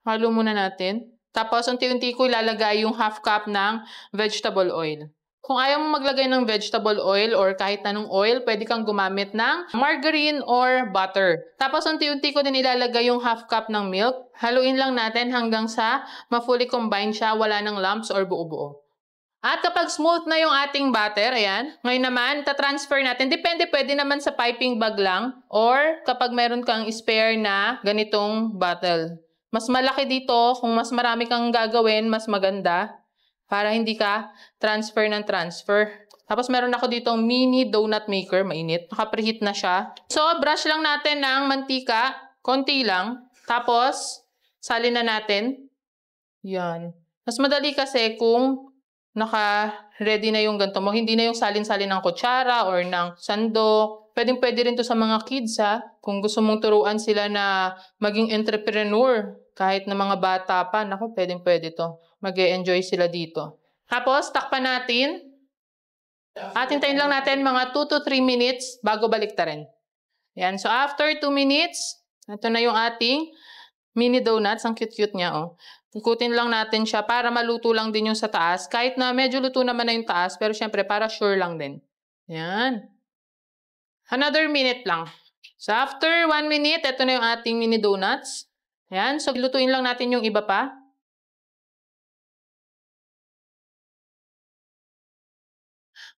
Halo muna natin. Tapos, unti-unti ko ilalagay yung half cup ng vegetable oil. Kung ayaw mo maglagay ng vegetable oil or kahit anong oil, pwede kang gumamit ng margarine or butter. Tapos, unti-unti ko din ilalagay yung half cup ng milk. Haluin lang natin hanggang sa ma-fully combine siya, wala ng lumps or buo-buo. At kapag smooth na yung ating batter, ayan, ngayon naman, tatransfer natin. Depende, pwede naman sa piping bag lang or kapag meron kang spare na ganitong bottle. Mas malaki dito, kung mas marami kang gagawin, mas maganda para hindi ka transfer ng transfer. Tapos meron ako ditong mini donut maker, mainit. Naka-preheat na siya. So, brush lang natin ng mantika, konti lang. Tapos, salin na natin. Yan. Mas madali kasi kung naka-ready na yung ganito mo. Hindi na yung salin-salin ng kutsara or ng sandok. Pwede rin to sa mga kids, ha. Kung gusto mong turuan sila na maging entrepreneur, kahit na mga bata pa, naku, pwede to. Mag-e-enjoy sila dito. Tapos, takpan natin. At hintayin lang natin mga 2 to 3 minutes bago baliktarin. Yan. So, after 2 minutes, ito na yung ating mini donuts. Ang cute-cute niya, oh. Ikutin lang natin siya para maluto lang din yung sa taas. Kahit na medyo luto naman na yung taas, pero syempre para sure lang din. Yan. Another minute lang. So after 1 minute, ito na yung ating mini donuts. Yan. So lutuin lang natin yung iba pa.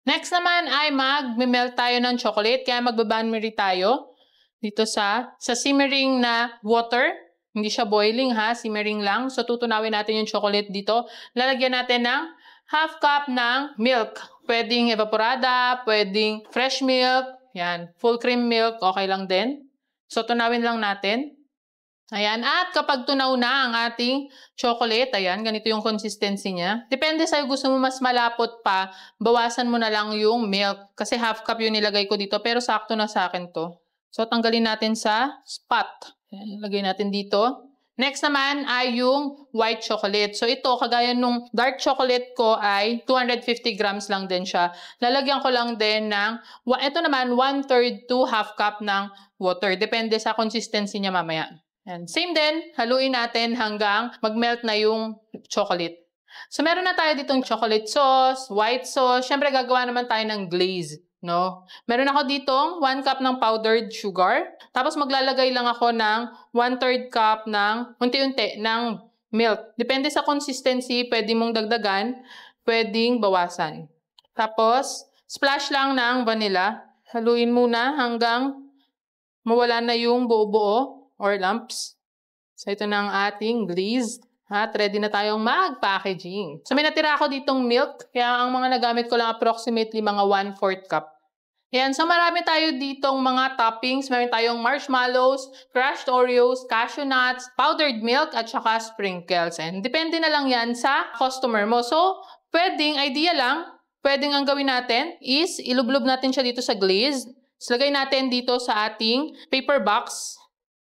Next naman ay mag-melt tayo ng chocolate. Kaya magbabanmeri tayo dito sa simmering na water. Hindi siya boiling, ha, simmering lang. So, tutunawin natin yung chocolate dito. Lalagyan natin ng half cup ng milk. Pwedeng evaporada, pwedeng fresh milk. Yan, full cream milk, okay lang din. So, tunawin lang natin. Ayan, at kapag tunaw na ang ating chocolate, ayan, ganito yung consistency niya. Depende sa'yo, gusto mo mas malapot pa, bawasan mo na lang yung milk. Kasi half cup yung nilagay ko dito, pero sakto na sa akin to. So, tanggalin natin sa spot. Ayan, lagay natin dito. Next naman ay yung white chocolate. So ito, kagaya nung dark chocolate ko ay 250 grams lang din siya. Lalagyan ko lang din ng, ito naman, 1/3 to half cup ng water. Depende sa consistency niya mamaya. And same din, haluin natin hanggang mag-melt na yung chocolate. So meron na tayo ditong chocolate sauce, white sauce. Siyempre gagawa naman tayo ng glaze. No? Meron ako ditong 1 cup ng powdered sugar. Tapos maglalagay lang ako ng 1/3 cup ng unti-unti ng milk. Depende sa consistency, pwede mong dagdagan, pwedeng bawasan. Tapos, splash lang ng vanilla. Haluin muna hanggang mawala na yung buo-buo or lumps. So ito na ang ating glaze. At ready na tayong mag-packaging. So may natira ako ditong milk, kaya ang mga nagamit ko lang approximately mga 1/4 cup. Ayan, so marami tayo ditong mga toppings. Meron tayong marshmallows, crushed Oreos, cashew nuts, powdered milk, at saka sprinkles. And depende na lang yan sa customer mo. So, idea lang, pwedeng ang gawin natin is ilublob natin siya dito sa glaze. So, lagay natin dito sa ating paper box.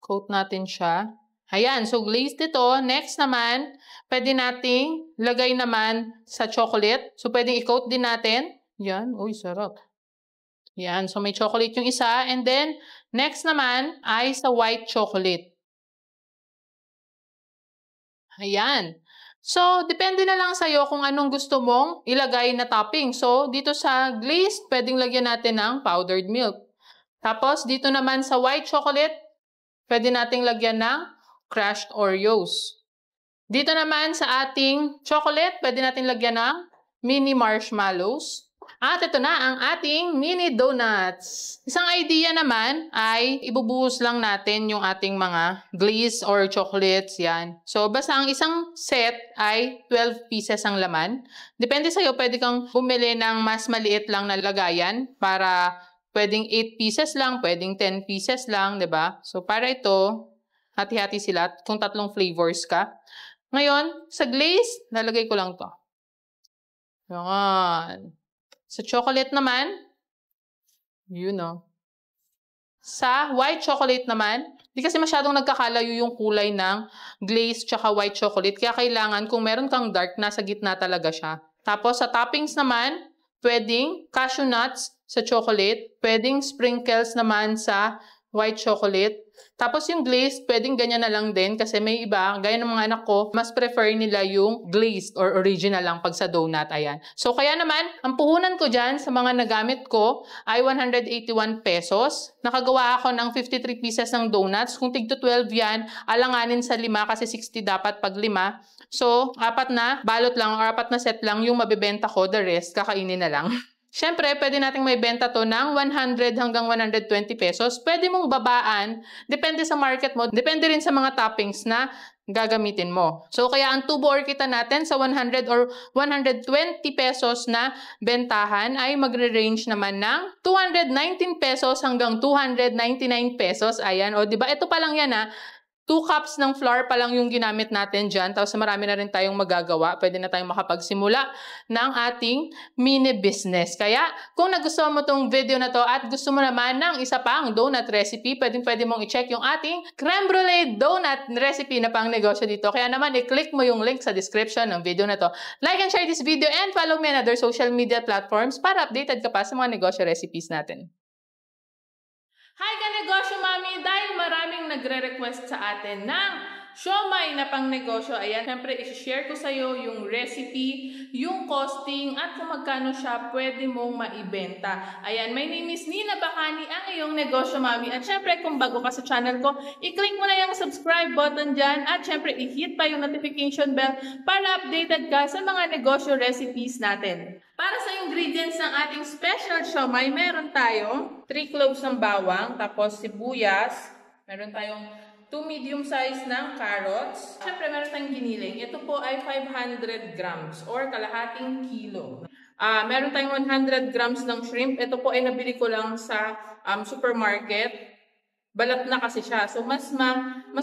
Coat natin siya. Ayan, so glazed ito. Next naman, pwede nating lagay naman sa chocolate. So, pwedeng i-coat din natin. Yan, uy, sarap. Yan, so may chocolate yung isa. And then, next naman ay sa white chocolate. Ayan. So, depende na lang sa'yo kung anong gusto mong ilagay na topping. So, dito sa glaze, pwedeng lagyan natin ng powdered milk. Tapos, dito naman sa white chocolate, pwede nating lagyan ng crushed Oreos. Dito naman sa ating chocolate, pwede natin lagyan ng mini marshmallows. At ito na ang ating mini donuts. Isang idea naman ay ibubuhos lang natin yung ating mga glaze or chocolates. Yan. So, basta ang isang set ay 12 pieces ang laman. Depende sa'yo, pwede kang bumili ng mas maliit lang na lagayan para pwedeng 8 pieces lang, pwedeng 10 pieces lang, 'di ba? So, para ito, hati-hati sila kung 3 flavors ka. Ngayon, sa glaze, lalagay ko lang to. Yan. Sa chocolate naman, Sa white chocolate naman, di kasi masyadong nagkakalayo yung kulay ng glaze tsaka white chocolate. Kaya kailangan kung meron kang dark, nasa gitna talaga siya. Tapos sa toppings naman, pwedeng cashew nuts sa chocolate, pwedeng sprinkles naman sa white chocolate. Tapos yung glaze, pwedeng ganyan na lang din kasi may iba, gaya ng mga anak ko, mas prefer nila yung glazed or original lang pag sa donut. Ayan. So kaya naman, ang puhunan ko dyan sa mga nagamit ko ay 181 pesos. Nakagawa ako ng 53 pieces ng donuts. Kung tigto 12 yan, alanganin sa 5 kasi 60 dapat pag 5. So, 4 na balot lang or 4 na set lang yung mabibenta ko. The rest, kakainin na lang. Siyempre, pwede nating may benta to ng 100 hanggang 120 pesos. Pwede mong babaan, depende sa market mo, depende rin sa mga toppings na gagamitin mo. So, kaya ang tubo or kita natin sa 100 or 120 pesos na bentahan ay magre-range naman ng 219 pesos hanggang 299 pesos. Ayan, o diba? Ito pa lang yan 2 cups ng flour pa lang yung ginamit natin dyan. Tapos marami na rin tayong magagawa. Pwede na tayong makapagsimula ng ating mini business. Kaya kung nagustuhan mo tong video na to at gusto mo naman ng isa pang donut recipe, pwede mong i-check yung ating creme brulee donut recipe na pang negosyo dito. Kaya naman i-click mo yung link sa description ng video na to. Like and share this video and follow me on other social media platforms para updated ka pa sa mga negosyo recipes natin. Hi ka-negosyo mami! Dahil maraming nagre-request sa atin ng siomai na pang negosyo, ayan, syempre isi-share ko sa iyo yung recipe, yung costing, at kung magkano siya pwede mong maibenta. Ayan, my name is Nina Bacani, ang iyong negosyo mami. At syempre kung bago ka sa channel ko, i-click mo na yung subscribe button dyan at syempre i-hit pa yung notification bell para updated ka sa mga negosyo recipes natin. Para sa ingredients ng ating special siomai, meron tayong 3 cloves ng bawang, tapos sibuyas, meron tayong 2 medium size ng carrots. Siyempre, meron tayong giniling. Ito po ay 500 grams or kalahating kilo. Meron tayong 100 grams ng shrimp. Ito po ay nabili ko lang sa supermarket. Balat na kasi siya. So, mas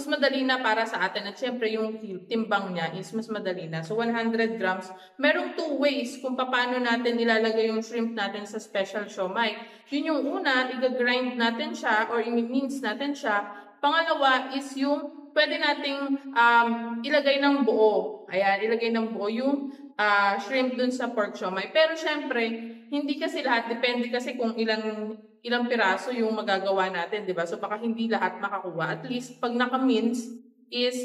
madali na para sa atin. At syempre, yung timbang niya is mas madali na. So, 100 grams. Merong 2 ways kung paano natin ilalagay yung shrimp natin sa special siomai. Yun yung una, i-grind natin siya or i-mince natin siya. Pangalawa is yung pwede nating ilagay ng buo. Ayan, ilagay ng buo yung shrimp dun sa pork siomai. Pero syempre, hindi kasi lahat. Depende kasi kung ilang piraso yung magagawa natin, di ba? So, baka hindi lahat makakuha. At least, pag naka-mince is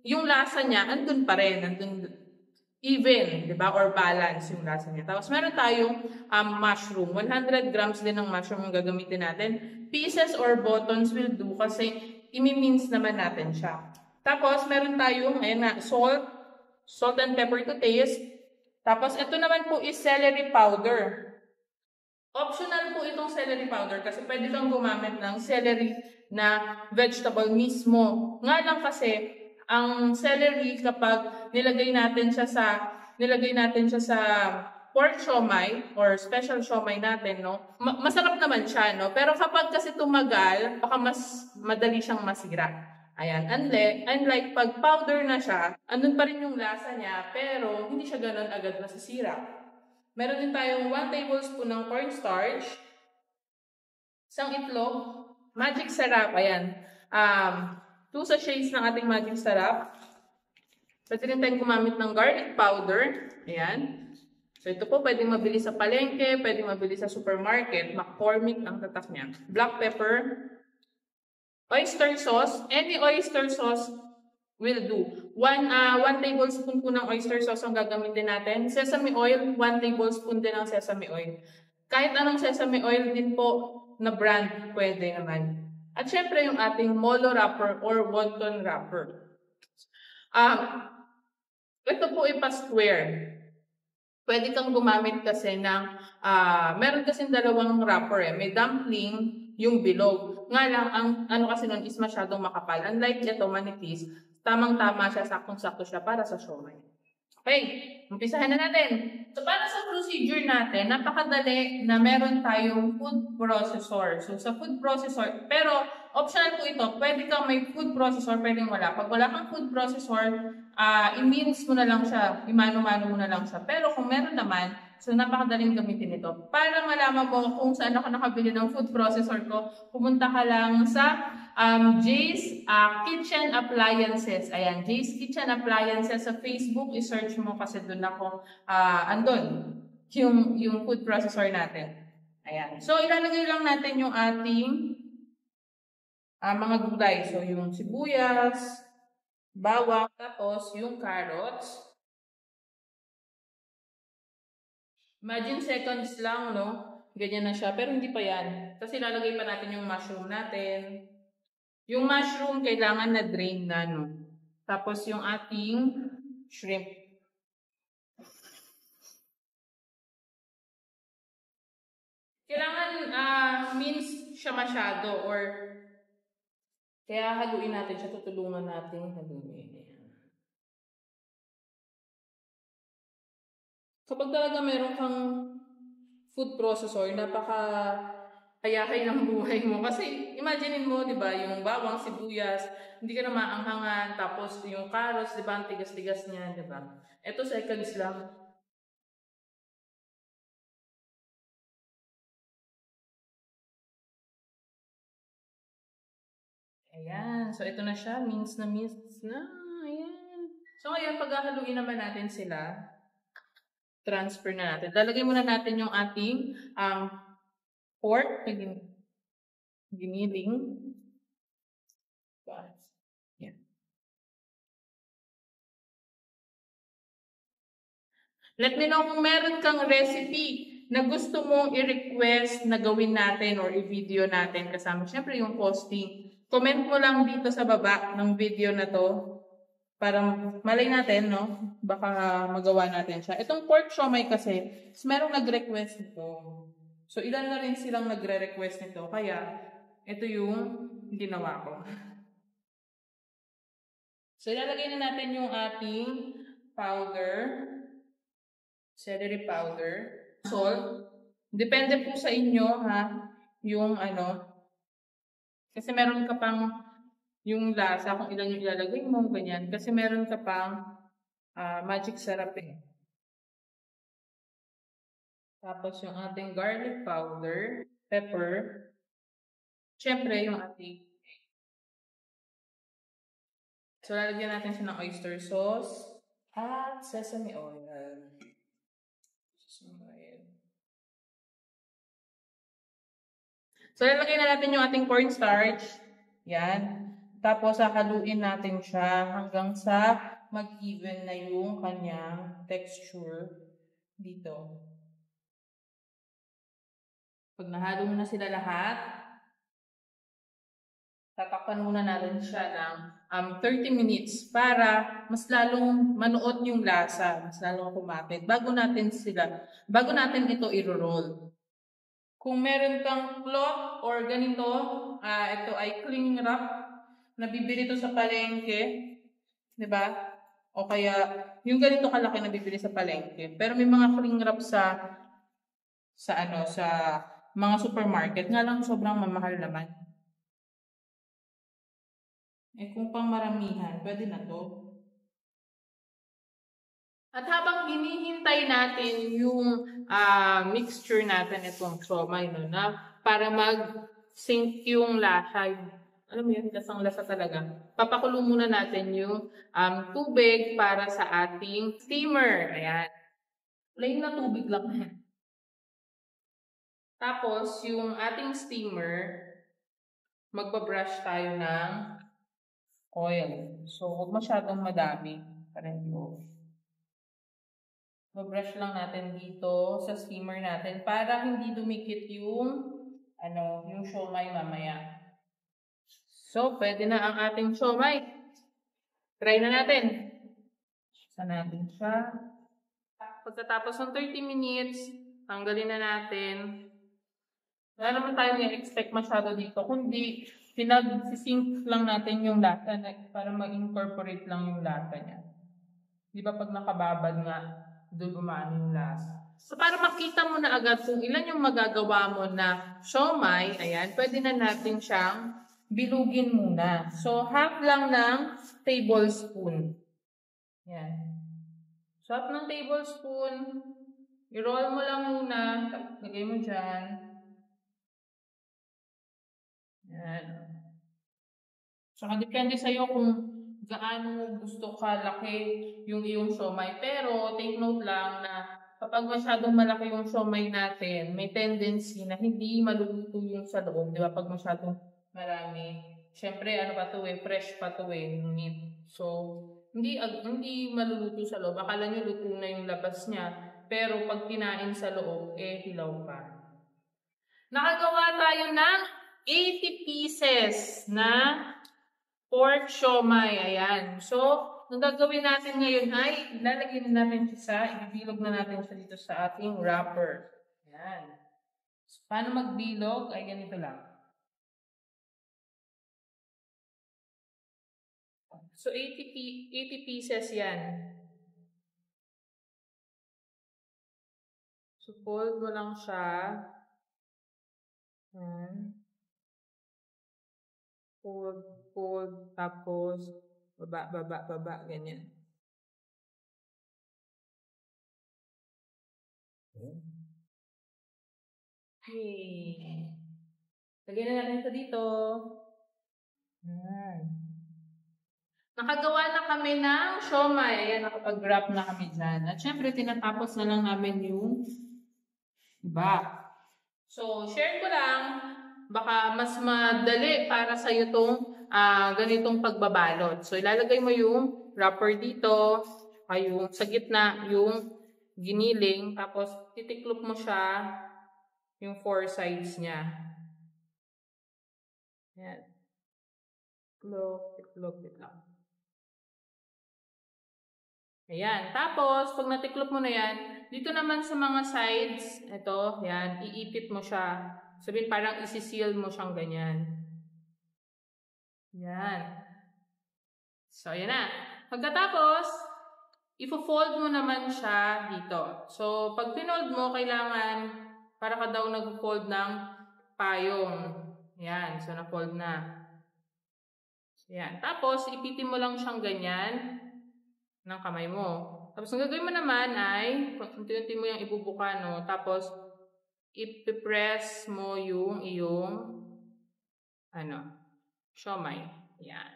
yung lasa niya, andun pa rin. Andun even, di ba? Or balance yung lasa niya. Tapos, meron tayong mushroom. 100 grams din ng mushroom yung gagamitin natin. Pieces or buttons will do kasi imi-mince naman natin siya. Tapos, meron tayong, ayan na, salt and pepper to taste. Tapos, ito naman po is celery powder. Optional po itong celery powder kasi pwede kang gumamit ng celery na vegetable mismo. Nga lang kasi, Ang celery, kapag nilagay natin siya sa pork siomai or special siomai natin, no? Masarap naman siya, no? Pero kapag kasi tumagal, baka mas madali siyang masira. Ayan. Unlike pag powder na siya, andun pa rin yung lasa niya, pero hindi siya ganun agad masisira. Meron din tayong 1 tablespoon ng cornstarch, isang itlog, magic sarap, ayan. 2 sachets ng ating magic sarap. Pwede rin tayong gumamit ng garlic powder, ayan. So ito po, pwedeng mabili sa palengke, pwedeng mabili sa supermarket. McCormick ang tatak niya. Black pepper, oyster sauce, any oyster sauce will do. 1 tablespoon po ng oyster sauce ang gagamitin natin. Sesame oil, 1 tablespoon din ng sesame oil. Kahit anong sesame oil din po na brand, pwede naman. At syempre yung ating molo wrapper or wonton wrapper. Ito po ipa-square. Pwede kang gumamit kasi ng, meron kasing dalawang wrapper eh. May dumpling, yung bilog. Nga lang, ang ano kasi nun is masyadong makapal. Unlike ito, manipis, tamang-tama siya, saktong-sakto siya para sa siomai. Okay, umpisahan na natin. So, para sa procedure natin, napakadali na meron tayong food processor. So, sa food processor, pero optional po ito, pwede kang may food processor, pwedeng wala. Pag wala kang food processor, i-mince mo na lang siya, imano-mano mo na lang siya. Pero kung meron naman, so napakadaling gamitin ito. Para malaman mo kung saan ako nakabili ng food processor ko, pumunta ka lang sa Jay's Kitchen Appliances. Ayan, Jay's Kitchen Appliances sa Facebook. I-search mo kasi doon ako, andun, yung food processor natin. Ayan. So, ilalagay lang natin yung ating mga gulay. So, yung sibuyas, bawang, tapos yung carrots. Imagine seconds lang, no? Ganyan na siya. Pero hindi pa yan. Kasi lalagay pa natin yung mushroom natin. Yung mushroom, kailangan na drain na, no? Tapos yung ating shrimp. Kailangan mince siya masyado or kaya haluin natin siya, tutulungan natin haluin. Kapag talaga meron kang food processor, napaka-ayahay ng buhay mo. Kasi imaginein mo, di ba, yung bawang, sibuyas, hindi ka na maanghangan, tapos yung carrots, di ba, ang tigas-tigas niya, di ba? Ito seconds lang. Ayan. So, ito na siya. Mince na. Ayan. So, ngayon, paghahaluin naman natin sila, transfer na natin. Lalagay muna natin yung ating pork, giniling. Yan. Let me know kung meron kang recipe na gusto mong i-request na gawin natin or i-video natin kasama. Siyempre yung posting. Comment mo lang dito sa baba ng video na to. Para malay natin, no? Baka magawa natin siya. Itong pork siomai kasi, merong nag-request nito. So, ilan na rin silang nagre-request nito. Kaya, ito yung ginawa ko. So, ilalagay na natin yung ating powder. Celery powder. Salt. Depende po sa inyo, ha? Yung ano. Kasi meron ka pang yung lasa, kung ilan yung ilalagay mo, ganyan. Kasi meron ka pang magic sarap eh. Tapos yung ating garlic powder, pepper, syempre yung ating so lalagyan natin siya ng oyster sauce at sesame oil. So lalagyan na natin yung ating cornstarch. Yan. Tapos, haluin natin siya hanggang sa mag-even na yung kanyang texture dito. Pag nahalo na sila lahat, tatakpan muna natin siya ng 30 minutes para mas lalong manuot yung lasa, mas lalong kumapit. Bago natin ito i-roll. Kung meron kang cloth or ganito, ito ay cling wrap. Nabibili ito sa palengke. 'Di ba? O kaya, yung ganito kalaki na bibili sa palengke. Pero may mga cling wrap sa mga supermarket. Nga lang sobrang mamahal naman. Kung pang maramihan, pwede na to. At habang hinihintay natin yung mixture natin itong siomai, no, na para mag-sink yung lasa, alam mo yun, lasang lasa talaga. Papakulo muna natin yung tubig para sa ating steamer. Ayan. Plain na tubig lang. Tapos, yung ating steamer, magbabrush tayo ng oil. So, huwag masyadong madami. Pareho. Mag-brush lang natin dito sa steamer natin para hindi dumikit yung siomai mamaya. So, pwede na ang ating siomai. Try na natin. Isa natin siya. Pagkatapos ng 30 minutes, tanggalin na natin. Wala naman tayo i-expect masyado dito. Kundi, pinag-sink lang natin yung lata para ma-incorporate lang yung lata niya. Di ba pag nakababad nga, doon umano yung lasa. So, para makita mo na agad kung ilan yung magagawa mo na siomai, ayan, pwede na natin siyang bilugin muna. So, half lang ng tablespoon. Ayan. So, half ng tablespoon, i-roll mo lang muna, lagay mo dyan. Ayan. So, depende sa'yo kung gaano gusto kalaki yung iyong siomai. Pero, take note lang na kapag masyadong malaki yung siomai natin, may tendency na hindi maluluto yung sa loob. Di ba? Pag masyadong marami. Siyempre, fresh pa to meat. So, hindi maluluto sa loob. Akala nyo luto na yung labas niya. Pero, pag kinain sa loob, hilaw pa. Nakagawa tayo ng 80 pieces na pork siomai. Ayan. So, ang gagawin natin ngayon ay ilalagay na natin siya ibilog na natin siya dito sa ating wrapper. Ayan. So, paano magbilog? Ay, ganito lang. So, 80 pieces yan. So, fold mo lang siya. Ayan. Fold, tapos baba, ganyan. Okay. Lagyan na natin ito dito. Nakagawa na kami ng siomai. Ayan, nakapag-wrap na kami dyan. At syempre, tinatapos na lang namin yung iba. So, share ko lang. Baka mas madali para sa iyo itong ganitong pagbabalot. So, ilalagay mo yung wrapper dito, yung sa gitna, yung giniling, tapos titiklop mo siya yung 4 sides niya. Ayan. Tiklop. Ayan. Tapos, pag natiklop mo na yan, dito naman sa mga sides, ito, yan, iipit mo siya. Sabihin, parang isi-seal mo siyang ganyan. Yan. So, ayan na. Pagkatapos, ifo-fold mo naman siya dito. So, pag pinold mo, kailangan, para ka daw nag-fold ng payong. Yan. So, na-fold na. Yan. Tapos, ipitin mo lang siyang ganyan ng kamay mo. Tapos, ang gagawin mo naman ay, unti-unti mo yung ibubuka, no? Tapos, ipipress mo yung iyong siomai. Yan.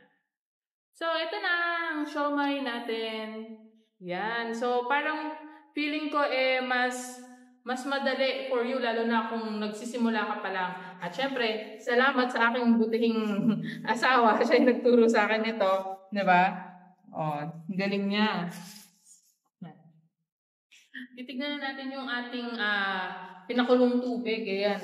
So, ito na ang siomai natin. Yan. So, parang feeling ko mas madali for you, lalo na kung nagsisimula ka pa lang. At syempre, salamat sa aking butihing asawa. Siya yung nagturo sa akin ito. Diba? Galing niya. Titignan na natin yung ating pinakulong tubig. Ayan.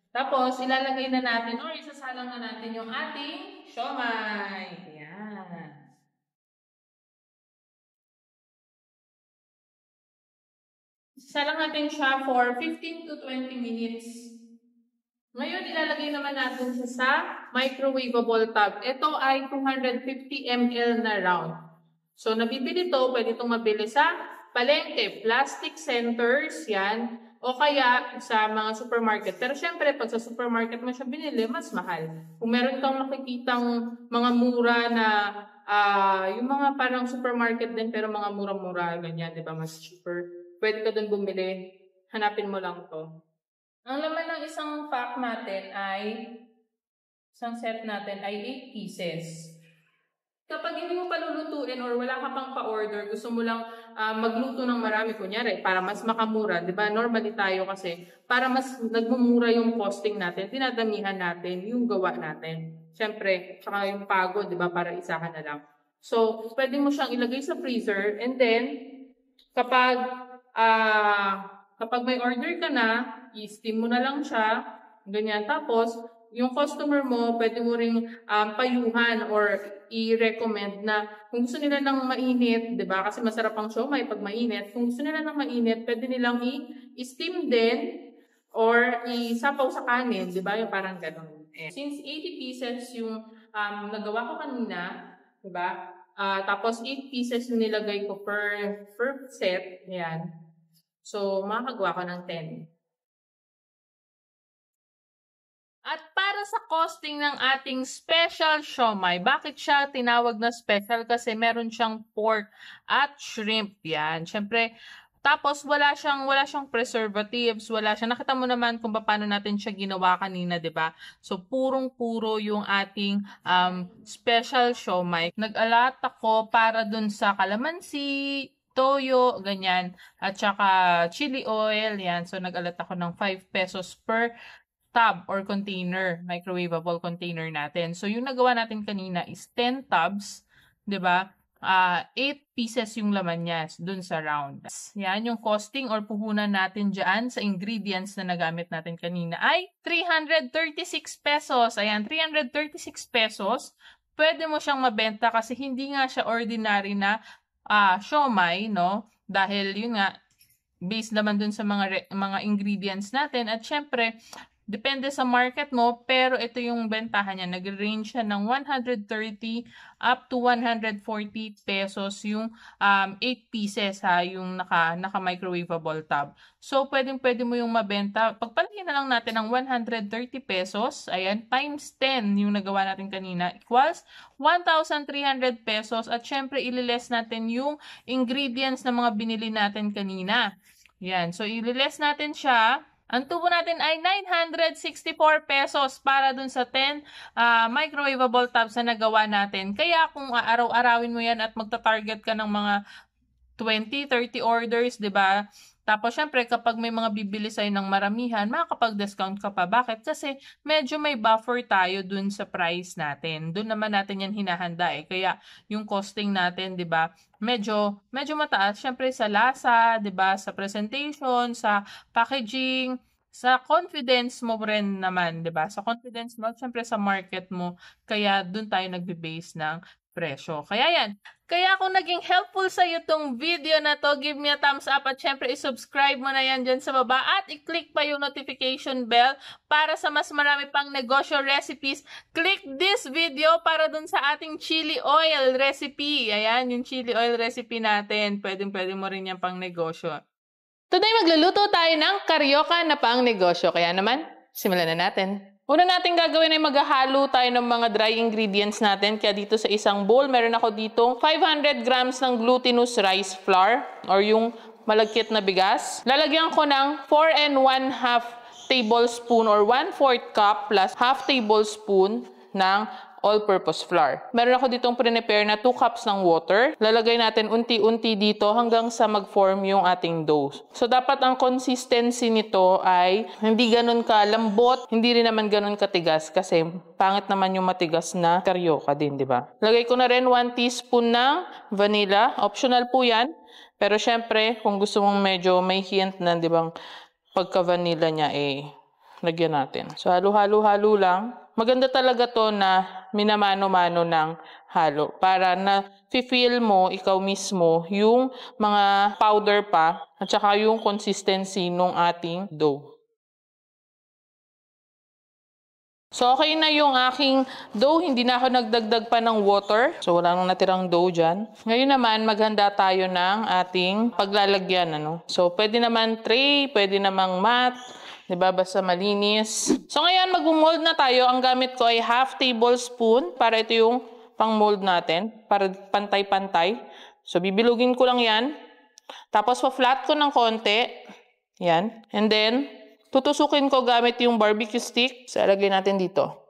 Tapos, ilalagay na natin or isasalang na natin yung ating siomai. Ayan. Isasalang natin siya for 15 to 20 minutes. Ngayon, ilalagay naman natin siya sa microwavable tub. Ito ay 250 ml na round. So, nabibili ito, pwede itong mabili sa palengke, plastic centers, yan, o kaya sa mga supermarket. Pero syempre, pag sa supermarket mo siya binili, mas mahal. Kung meron kang nakikitang mga mura na, yung mga parang supermarket din, pero mga mura-mura, ganyan, di ba, mas cheaper. Pwede ka dun bumili. Hanapin mo lang to. Ang laman ng isang pack natin isang set natin ay 8 pieces. Kapag hindi mo pa lulutuin or wala ka pang pa-order, gusto mo lang magluto ng marami, kunyari, para mas makamura, di ba? Normally tayo kasi, para mas nagmumura yung costing natin, dinadamihan natin yung gawa natin. Siyempre, saka yung pagod, di ba? Para isahan na lang. So, pwede mo siyang ilagay sa freezer, and then, kapag may order ka na, i-steam mo na lang siya, ganyan. Tapos, yung customer mo, pwede mo ring payuhan or i-recommend na kung gusto nila ng mainit, di ba? Kasi masarap ang siomai pag mainit. Kung gusto nila ng mainit, pwede nilang i-steam din or isapaw sa kanin, di ba? Yung parang ganun. Since 80 pieces yung nagawa ko kanina, di ba? Tapos 8 pieces yung nilagay ko per set. Ayan. So, makakagawa ko ng 10. At para sa costing ng ating special siomai, bakit siya tinawag na special? Kasi meron siyang pork at shrimp. Yan. Siyempre, tapos wala siyang preservatives, nakita mo naman kung paano natin siya ginawa kanina, 'di ba? So purong-puro yung ating special siomai. Nag-alat ako para dun sa kalamansi, toyo, ganyan, at saka chili oil, yan. So nag-alat ako ng 5 pesos per tub or container, microwavable container natin. So, yung nagawa natin kanina is 10 tubs, 'di ba? 8 pieces yung laman niya dun sa round. Yan, yung costing or puhunan natin dyan sa ingredients na nagamit natin kanina ay 336 pesos. Ayan, 336 pesos. Pwede mo siyang mabenta kasi hindi nga siya ordinary na siomai, no? Dahil yun nga, based naman dun sa mga ingredients natin. At syempre, depende sa market mo, pero ito yung bentahan niya. Nag-range siya ng 130 up to 140 pesos yung 8 pieces yung naka-microwavable tub. So, pwede mo yung mabenta. Pagpalagyan na lang natin ng 130 pesos, ayan, times 10 yung nagawa natin kanina, equals 1,300 pesos. At syempre, ililess natin yung ingredients na mga binili natin kanina. Yan. So, ililess natin siya. Ang tubo natin ay 964 pesos para dun sa 10 microwavable tubs na nagawa natin. Kaya kung araw-arawin mo yan at magta-target ka ng mga 20-30 orders, 'di ba? Tapos syempre kapag may mga bibili sa'yo ng maramihan, makakapag-discount ka pa. Bakit? Kasi medyo may buffer tayo dun sa price natin. Dun naman natin yan hinahanda eh. Kaya yung costing natin, 'di ba? Medyo mataas syempre sa lasa, 'di ba? Sa presentation, sa packaging, sa confidence mo rin naman, 'di ba? Sa confidence mo, syempre sa market mo. Kaya dun tayo nagbe-base ng presyo. Kaya yan. Kaya kung naging helpful sa iyo tong video na to, give me a thumbs up at syempre i-subscribe mo na yan dyan sa baba at i-click pa yung notification bell para sa mas marami pang negosyo recipes. Click this video para dun sa ating chili oil recipe. Ayan, yung chili oil recipe natin. Pwede mo rin yan pang negosyo. Today magluluto tayo ng karyoka na pang negosyo. Kaya naman, simulan na natin. Una natin gagawin ay maghahalo tayo ng mga dry ingredients natin. Kaya dito sa isang bowl, meron ako ditong 500 grams ng glutinous rice flour or yung malagkit na bigas. Lalagyan ko ng 4 and 1/2 tablespoon or 1/4 cup plus half tablespoon ng all-purpose flour. Meron ako ditong prepare na 2 cups ng water. Lalagay natin unti-unti dito hanggang sa mag-form yung ating dough. So, dapat ang consistency nito ay hindi ganun kalambot, hindi rin naman ganun katigas kasi pangit naman yung matigas na karyoka din, di ba? Lagay ko na rin 1 teaspoon ng vanilla. Optional po yan. Pero syempre, kung gusto mong medyo may hint na, di ba, pagka-vanilla niya, lagyan natin. So, halo-halo lang. Maganda talaga to na minamano-mano ng halo para na feel mo ikaw mismo yung mga powder pa at saka yung consistency ng ating dough. So, okay na yung aking dough. Hindi na ako nagdagdag pa ng water. So, wala nang natirang dough dyan. Ngayon naman, maghanda tayo ng ating paglalagyan. So, pwede naman tray, pwede namang mat. Diba? Basta malinis. So, ngayon, mag-mold na tayo. Ang gamit ko ay half tablespoon para ito yung pang-mold natin. Para pantay-pantay. So, bibilugin ko lang yan. Tapos, pa-flat ko ng konti. Yan. And then, tutusukin ko gamit yung barbecue stick. So, ilagay natin dito.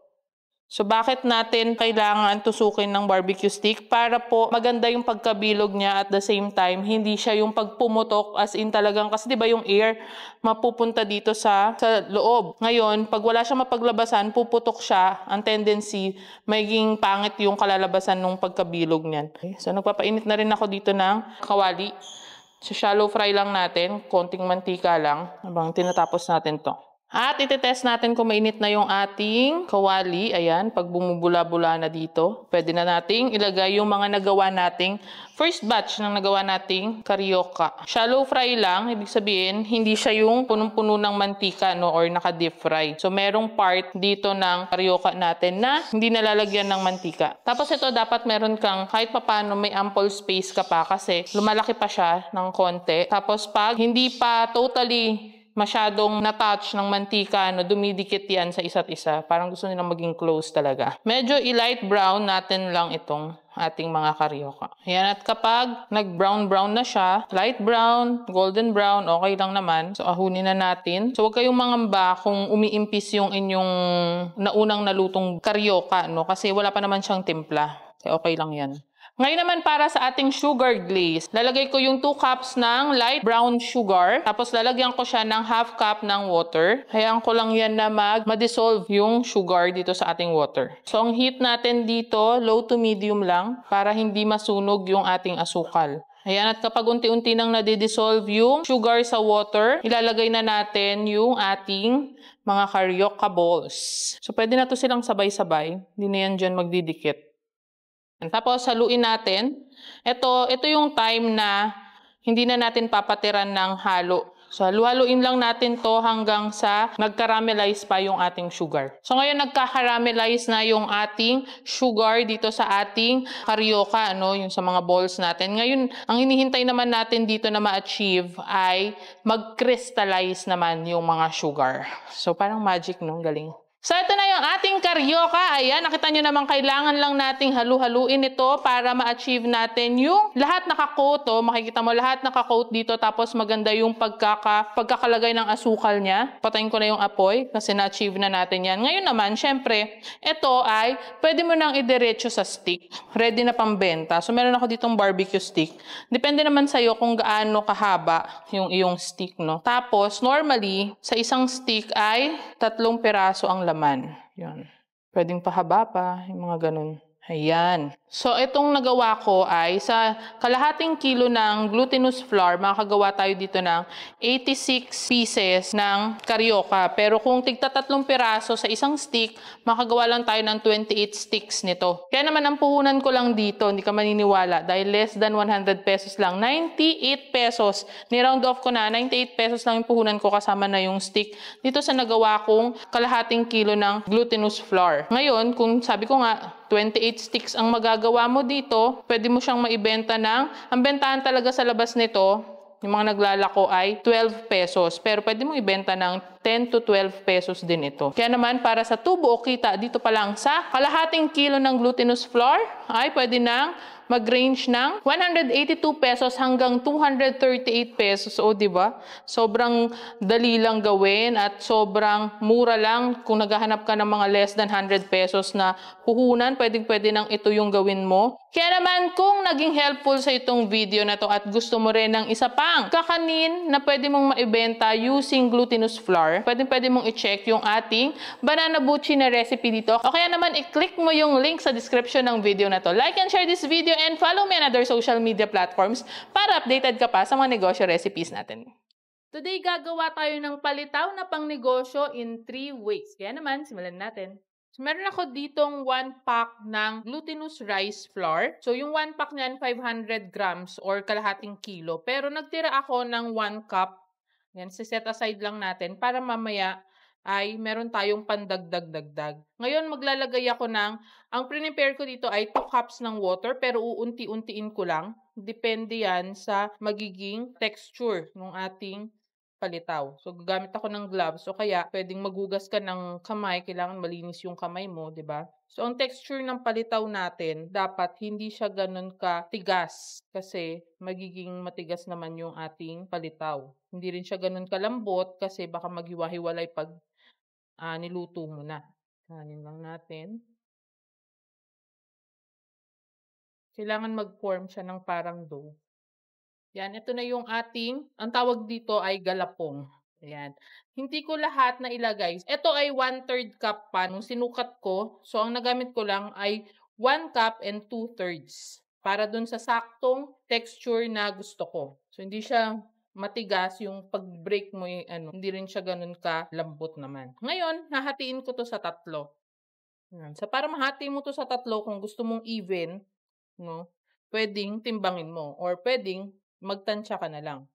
So, bakit natin kailangan tusukin ng barbecue stick? Para po maganda yung pagkabilog niya at the same time, hindi siya yung pagpumutok as in talagang, kasi diba yung air mapupunta dito sa loob. Ngayon, pag wala siya mapaglabasan, puputok siya. Ang tendency, magiging pangit yung kalalabasan ng pagkabilog niyan. Okay. So, nagpapainit na rin ako dito ng kawali. So, shallow fry lang natin. Konting mantika lang. Habang tinatapos natin to. At itetest natin kung mainit na yung ating kawali. Ayan, pag bumubula-bula na dito. Pwede na nating ilagay yung mga nagawa nating first batch ng nagawa nating karyoka. Shallow fry lang. Ibig sabihin, hindi siya yung punong-puno ng mantika, no, or naka-deep fry. So, merong part dito ng karyoka natin na hindi nalalagyan ng mantika. Tapos ito, dapat meron kang kahit papano may ample space ka pa kasi lumalaki pa siya ng konti. Tapos pag hindi pa totally masyadong na-touch ng mantika, dumidikit yan sa isa't isa. Parang gusto nilang maging close talaga. Medyo i-light brown natin lang itong ating mga karyoka. Ayan, at kapag nag-brown-brown na siya, light brown, golden brown, okay lang naman. So, ahunin na natin. So, huwag kayong mangamba kung umiimpis yung inyong naunang nalutong karyoka, no? Kasi wala pa naman siyang timpla. Okay lang yan. Ngayon naman para sa ating sugar glaze, lalagay ko yung 2 cups ng light brown sugar. Tapos lalagyan ko siya ng half cup ng water. Hayaan ko lang yan na ma-dissolve yung sugar dito sa ating water. So ang heat natin dito, low to medium lang para hindi masunog yung ating asukal. Ayan, at kapag unti-unti nang nadidissolve yung sugar sa water, ilalagay na natin yung ating mga karyoka balls. So pwede na to silang sabay-sabay. Hindi na yan dyan magdidikit. Tapos, haluin natin. Ito yung time na hindi na natin papatiran ng halo. So, halu-haluin lang natin to hanggang sa nagkaramelize pa yung ating sugar. So, ngayon nagkakaramelize na yung ating sugar dito sa ating karyoka, yung sa mga balls natin. Ngayon, ang hinihintay naman natin dito na ma-achieve ay mag-crystallize naman yung mga sugar. So, parang magic, no? Galing. So, ito na yung ating karyoka. Ayan, nakita nyo naman kailangan lang nating halu-haluin ito para ma-achieve natin yung lahat naka-coat. Makikita mo lahat naka-coat dito tapos maganda yung pagkakalagay ng asukal niya. Patayin ko na yung apoy kasi na-achieve na natin yan. Ngayon naman, syempre, ito ay pwede mo nang idiretso sa stick. Ready na pambenta. So, meron ako ditong barbecue stick. Depende naman sa'yo kung gaano kahaba yung iyong stick, no? Tapos, normally, sa isang stick ay 3 piraso ang laman. Yun. Pwedeng pahaba pa, yung mga ganun. Ayan. So, itong nagawa ko ay sa kalahating kilo ng glutinous flour, makakagawa tayo dito ng 86 pieces ng karyoka. Pero kung tigta 3 piraso sa isang stick, makakagawa lang tayo ng 28 sticks nito. Kaya naman ang puhunan ko lang dito, hindi ka maniniwala, dahil less than 100 pesos lang. 98 pesos. Ni-round off ko na, 98 pesos lang yung puhunan ko kasama na yung stick dito sa nagawa kong kalahating kilo ng glutinous flour. Ngayon, kung sabi ko nga, 28 sticks ang magagawa mo dito, pwede mo siyang maibenta ang bentahan talaga sa labas nito, yung mga naglalako ay 12 pesos. Pero pwede mo ibenta ng 10 to 12 pesos din ito. Kaya naman, para sa tubo o kita, dito pa lang sa kalahating kilo ng glutinous flour, ay pwede nang mag-range ng 182 pesos hanggang 238 pesos. O, diba? Sobrang dali lang gawin at sobrang mura lang. Kung naghahanap ka ng mga less than 100 pesos na puhunan, pwede nang ito yung gawin mo. Kaya naman, kung naging helpful sa itong video na to at gusto mo rin ng isa pang kakanin na pwede mong maibenta using glutinous flour, pwede mong i-check yung ating banana buchi na recipe dito. O kaya naman, i-click mo yung link sa description ng video na to. Like and share this video and follow me on other social media platforms para updated ka pa sa mga negosyo recipes natin. Today, gagawa tayo ng palitaw na pangnegosyo in 3 ways. Kaya naman, simulan natin. So, meron ako ditong 1 pack ng glutinous rice flour. So, yung 1 pack niyan, 500 grams or kalahating kilo. Pero nagtira ako ng 1 cup. Yan, set aside lang natin para mamaya ay meron tayong pandagdag-dagdag. Ngayon, maglalagay ako ang prepare ko dito ay 2 cups ng water, pero uunti-untiin ko lang. Depende yan sa magiging texture ng ating palitaw. So, gagamit ako ng gloves. So, kaya pwedeng maghugas ka ng kamay. Kailangan malinis yung kamay mo, di ba? So, ang texture ng palitaw natin, dapat hindi siya ganun katigas kasi magiging matigas naman yung ating palitaw. Hindi rin siya ganun kalambot kasi baka maghiwa-hiwalay pag niluto mo na. Kanin lang natin. Kailangan mag-form siya ng parang dough. Yan, ito na yung ang tawag dito ay galapong. Ayan. Hindi ko lahat na ilagay. Ito ay 1/3 cup pa. Nung sinukat ko, so ang nagamit ko lang ay 1 cup and 2/3. Para dun sa saktong texture na gusto ko. So, hindi siya matigas yung pag-break mo hindi rin siya ganun ka lambot naman. Ngayon, hahatiin ko to sa 3. Ayan. So, para mahati mo to sa 3, kung gusto mong even, no, pwedeng timbangin mo or pwedeng magtansya ka na lang.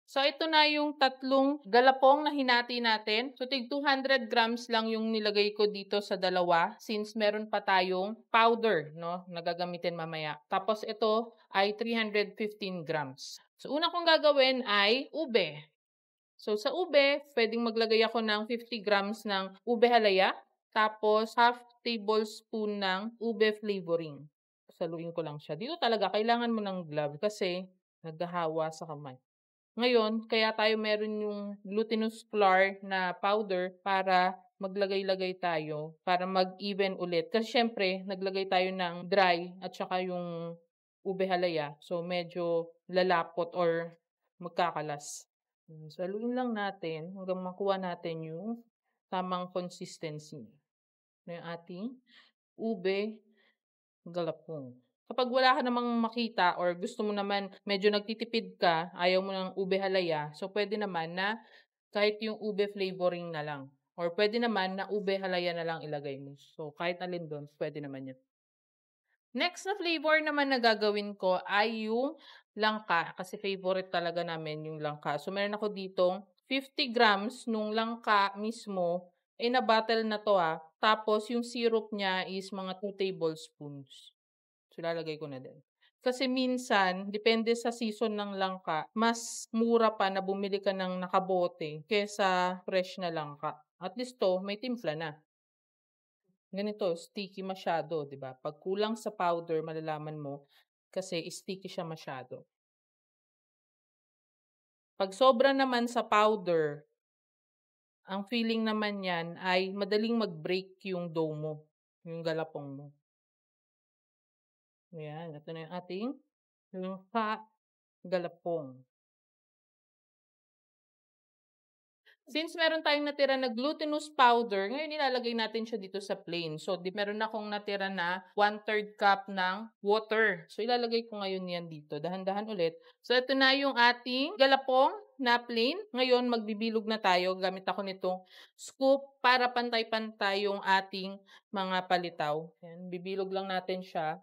So, ito na yung 3 galapong na hinati natin. So, tig 200 grams lang yung nilagay ko dito sa 2 since meron pa tayong powder, no, na gagamitin mamaya. Tapos, ito ay 315 grams. So, una kong gagawin ay ube. So, sa ube, pwedeng maglagay ako ng 50 grams ng ube halaya. Tapos, half tablespoon ng ube flavoring. Saluin ko lang siya. Dito talaga, kailangan mo ng glove kasi naghahawa sa kamay. Ngayon, kaya tayo meron yung glutinous flour na powder para maglagay-lagay tayo, para mag-even ulit. Kasi syempre, naglagay tayo ng dry at saka yung ube halaya. So, medyo lalapot or magkakalas. So, haluin lang natin hanggang makuha natin yung tamang consistency. Na yung ating ube galapong. Kapag wala ka namang makita or gusto mo naman medyo nagtitipid ka, ayaw mo ng ube halaya, so pwede naman na kahit yung ube flavoring na lang. Or pwede naman na ube halaya na lang ilagay mo. So kahit alin doon, pwede naman yun. Next na flavor naman na gagawin ko ay yung langka. Kasi favorite talaga namin yung langka. So meron ako ditong 50 grams nung langka mismo. Na-bottle na to Tapos yung syrup niya is mga 2 tablespoons. So, lalagay ko na din. Kasi minsan, depende sa season ng langka, mas mura pa na bumili ka ng nakabote kesa fresh na langka. At least to, may timpla na. Ganito, sticky masyado, di ba? Pag kulang sa powder, malalaman mo kasi sticky siya masyado. Pag sobra naman sa powder, ang feeling naman yan ay madaling mag-break yung dough mo, yung galapong mo. Ayan, ito na yung ating langka galapong. Since meron tayong natira na glutinous powder, ngayon ilalagay natin siya dito sa plain. So, meron akong natira na 1/3 cup ng water. So, ilalagay ko ngayon yan dito. Dahan-dahan ulit. So, ito na yung ating galapong na plain. Ngayon, magbibilog na tayo. Gamit ako nitong scoop para pantay-pantay yung ating mga palitaw. Ayan, bibilog lang natin siya.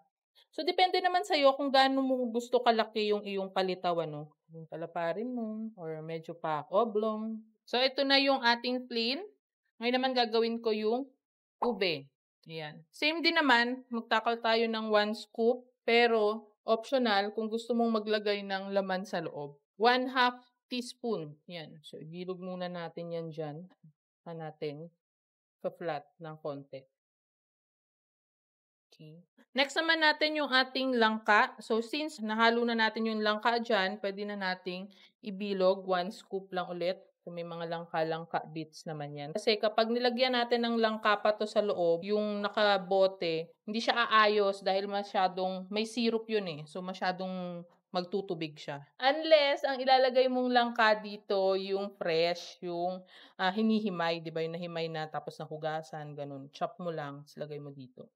So, depende naman sa'yo kung gaano mo gusto kalaki yung iyong palitaw, yung palaparin mo, or medyo pa oblong. So, ito na yung ating plain. Ngayon naman gagawin ko yung ube. Ayan. Same din naman, magtakal tayo ng 1 scoop, pero optional kung gusto mong maglagay ng laman sa loob. 1/2 teaspoon. Yan. So, ibilog muna natin yan dyan. Natin pa-flat ng konti. Okay. Next naman natin yung ating langka. So, since nahalo na natin yung langka dyan, pwede na nating ibilog. 1 scoop lang ulit. So, may mga langka-langka bits naman yan. Kasi kapag nilagyan natin ng langka pa to sa loob, yung nakabote, hindi siya aayos dahil masyadong, may syrup yun So, masyadong magtutubig siya. Unless, ang ilalagay mong langka dito, yung fresh, yung hinihimay, di ba? Yung nahimay na tapos nahugasan, ganun. Chop mo lang, silagay mo dito.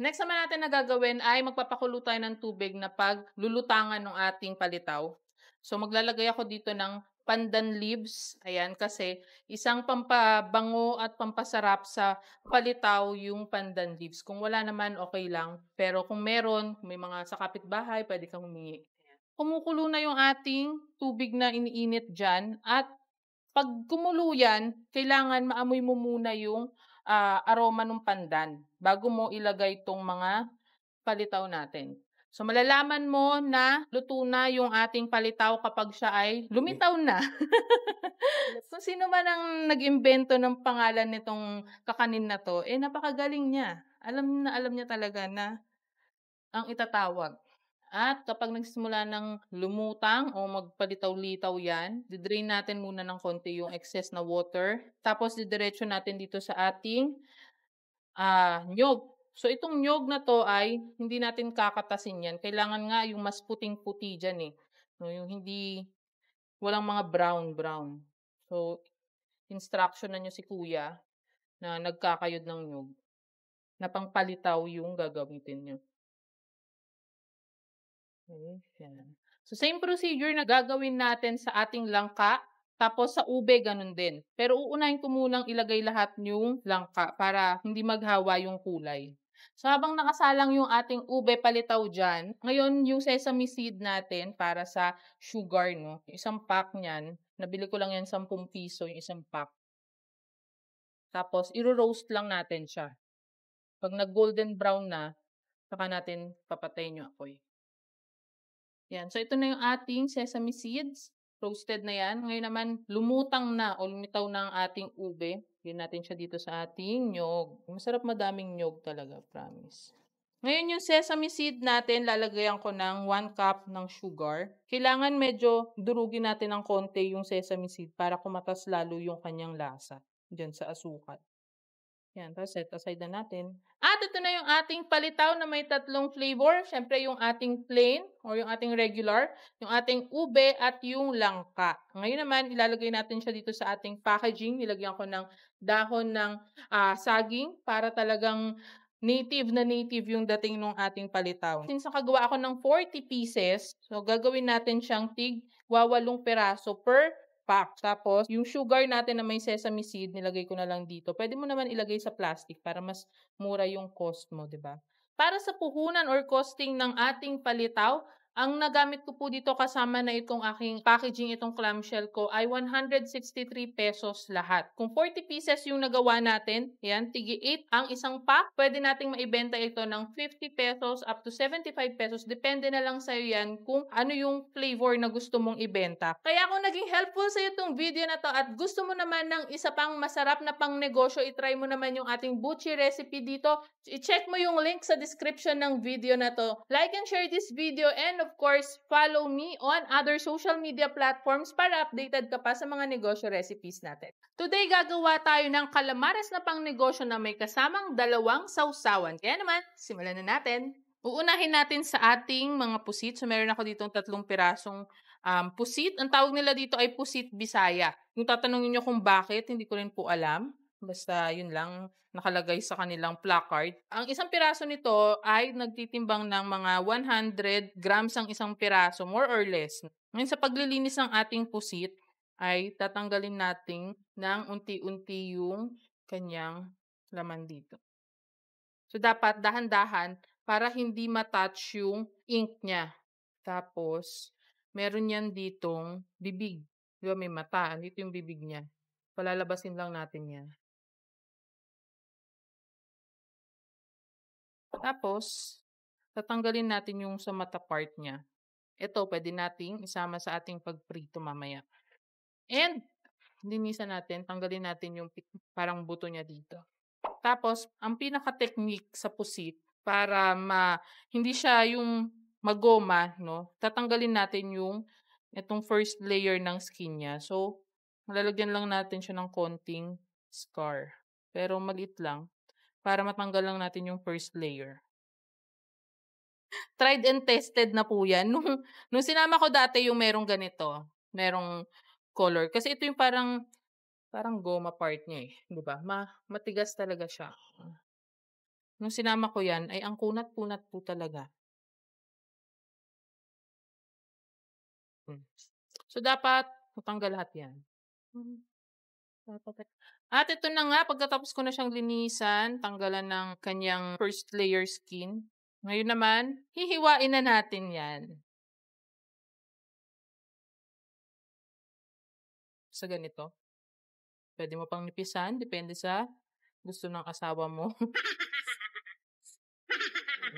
Next naman natin na gagawin ay magpapakulo tayo ng tubig na paglulutangan ng ating palitaw. So, maglalagay ako dito ng pandan leaves. Ayan, kasi isang pampabango at pampasarap sa palitaw yung pandan leaves. Kung wala naman, okay lang. Pero kung meron, may mga sa kapitbahay, pwede kang humingi. Kumukulo na yung ating tubig na iniinit dyan at Pag kumulo yan, kailangan maamoy mo muna yung aroma ng pandan bago mo ilagay itong mga palitaw natin. So malalaman mo na luto na yung ating palitaw kapag siya ay lumitaw na. Kung sino man ang nag-imbento ng pangalan nitong kakanin na to, napakagaling niya. Alam niya talaga na ang itatawag. At kapag nagsimula ng lumutang o magpalitaw-litaw yan, didrain natin muna ng konti yung excess na water. Tapos didiretso natin dito sa ating niyog. So itong niyog na to ay hindi natin kakatasin yan. Kailangan nga yung mas puting-puti dyan eh. No, yung hindi, walang mga brown-brown. So instruction na nyo si kuya na nagkakayod ng niyog na pangpalitaw yung gagamitin nyo. Okay, yan. So same procedure na gagawin natin sa ating langka. Tapos sa ube, ganun din. Pero uunahin ko munang ilagay lahat yung langka para hindi maghawa yung kulay. So habang nakasalang yung ating ube palitaw dyan, ngayon yung sesame seed natin para sa sugar, no? Yung isang pack niyan, nabili ko lang yan 10 piso yung isang pack. Tapos iro-roast lang natin siya. Pag nag-golden brown na, saka natin papatayin yung apoy. Yan. So ito na yung ating sesame seeds. Roasted na yan. Ngayon naman, lumutang na o lumitaw na ang ating ube. Lagyan natin siya dito sa ating nyog. Masarap madaming nyog talaga, promise. Ngayon yung sesame seed natin, lalagayan ko ng 1 cup ng sugar. Kailangan medyo durugin natin ng konti yung sesame seed para kumatas lalo yung kanyang lasa dyan sa asukal. Yan, tapos set aside na natin. At ito na yung ating palitaw na may 3 flavor. Siyempre yung ating plain or yung ating regular, yung ating ube at yung langka. Ngayon naman, ilalagay natin siya dito sa ating packaging. Nilagyan ko ng dahon ng saging para talagang native na native yung dating ng ating palitaw. Since nakagawa ako ng 40 pieces, so gagawin natin siyang tig 8 peraso per pack. Tapos, yung sugar natin na may sesame seed, nilagay ko na lang dito. Pwede mo naman ilagay sa plastic para mas mura yung cost mo, di ba? Para sa puhunan or costing ng ating palitaw, ang nagamit ko po dito kasama na itong aking packaging, itong clamshell ko, ay 163 pesos lahat. Kung 40 pieces yung nagawa natin, yan, tigi 8 ang isang pack, pwede nating maibenta ito ng 50 pesos up to 75 pesos. Depende na lang sa'yo yan kung ano yung flavor na gusto mong ibenta. Kaya kung naging helpful sa'yo itong video na to at gusto mo naman ng isa pang masarap na pang negosyo, itry mo naman yung ating Buchi recipe dito. I-check mo yung link sa description ng video na to. Like and share this video and of course, follow me on other social media platforms para updated ka pa sa mga negosyo recipes natin. Today, gagawa tayo ng calamares na pang negosyo na may kasamang 2 sausawan. Kaya naman, simulan na natin. Uunahin natin sa ating mga pusit. So, meron ako ditong 3 pirasong pusit. Ang tawag nila dito ay pusit Bisaya. Kung tatanungin nyo kung bakit, hindi ko rin po alam. Basta yun lang nakalagay sa kanilang placard. Ang isang piraso nito ay nagtitimbang ng mga 100 grams ang isang piraso, more or less. Ngayon sa paglilinis ng ating pusit, ay tatanggalin natin ng unti-unti yung kanyang laman dito. So dapat dahan-dahan para hindi matouch yung ink niya. Tapos, meron yan ditong bibig. Di ba may mata? Dito yung bibig niya. Palalabasin lang natin yan. Tapos, tatanggalin natin yung sa mata part niya. Ito, pwede nating isama sa ating pagprito mamaya. And, linisan natin, tanggalin natin yung parang buto niya dito. Tapos, ang pinaka-technique sa pusit, para hindi siya yung magoma, no? Tatanggalin natin yung itong first layer ng skin niya. So, malalagyan lang natin siya ng konting scar. Pero maliit lang. Para matanggal lang natin yung first layer. Tried and tested na po yan. Nung sinama ko dati yung merong ganito, merong color. Kasi ito yung parang goma part niya eh. Diba? Matigas talaga siya. Nung sinama ko yan, ay ang kunat-kunat po talaga. So, dapat matanggal lahat yan. At ito na nga, pagkatapos ko na siyang linisan, tanggalan ng kanyang first layer skin. Ngayon naman, hihiwain na natin yan. Sa ganito. Pwede mo pang nipisan, depende sa gusto ng asawa mo.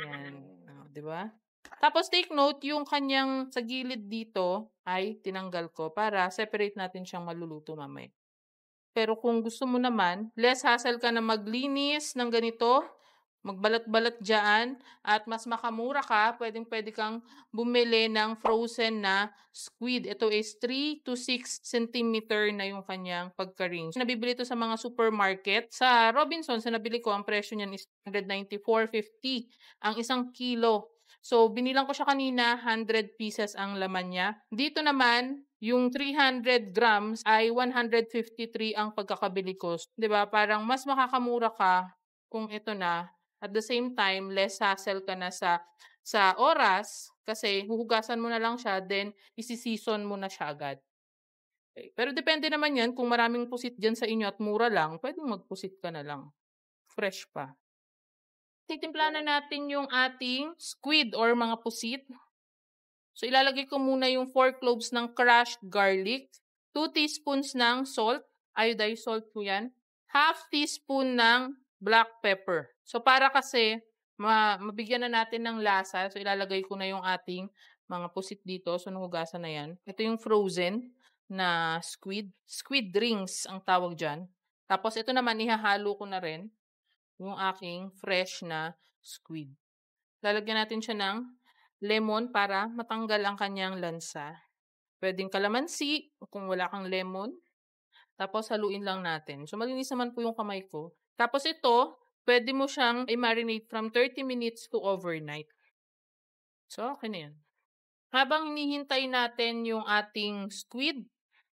Yan, di ba? Tapos take note, yung kanyang sa gilid dito ay tinanggal ko para separate natin siyang maluluto mamaya. Pero kung gusto mo naman, less hassle ka na maglinis ng ganito, magbalat-balat dyan, at mas makamura ka, pwede kang bumili ng frozen na squid. Ito is 3 to 6 cm na yung kanyang pagka-ring. Nabibili ito sa mga supermarket. Sa Robinsons, nabili ko, ang presyo niyan is 194.50 ang 1 kilo. So, binilang ko siya kanina, 100 pieces ang laman niya. Dito naman, yung 300 grams ay 153 ang pagkakabili ko. 'Di ba? Parang mas makakamura ka kung ito na. At the same time, less hassle ka na sa oras kasi huhugasan mo na lang siya, then isi-season mo na siya agad. Okay. Pero depende naman yan, kung maraming pusit dyan sa inyo at mura lang, pwedeng magpusit ka na lang. Fresh pa. Titimpla na natin yung ating squid or mga pusit. So, ilalagay ko muna yung 4 cloves ng crushed garlic, 2 teaspoons ng salt, iodized salt po yan, half teaspoon ng black pepper. So, para kasi mabigyan na natin ng lasa, so ilalagay ko na yung ating mga pusit dito. So, nahugasan na yan. Ito yung frozen na squid. Squid rings ang tawag dyan. Tapos, ito naman, ihahalo ko na rin yung aking fresh na squid. Lalagyan natin siya ng lemon para matanggal ang kanyang lansa. Pwedeng kalamansi kung wala kang lemon. Tapos haluin lang natin. So malinis naman po yung kamay ko. Tapos ito, pwede mo siyang i-marinate from 30 minutes to overnight. So okay na yan. Habang hinihintay natin yung ating squid,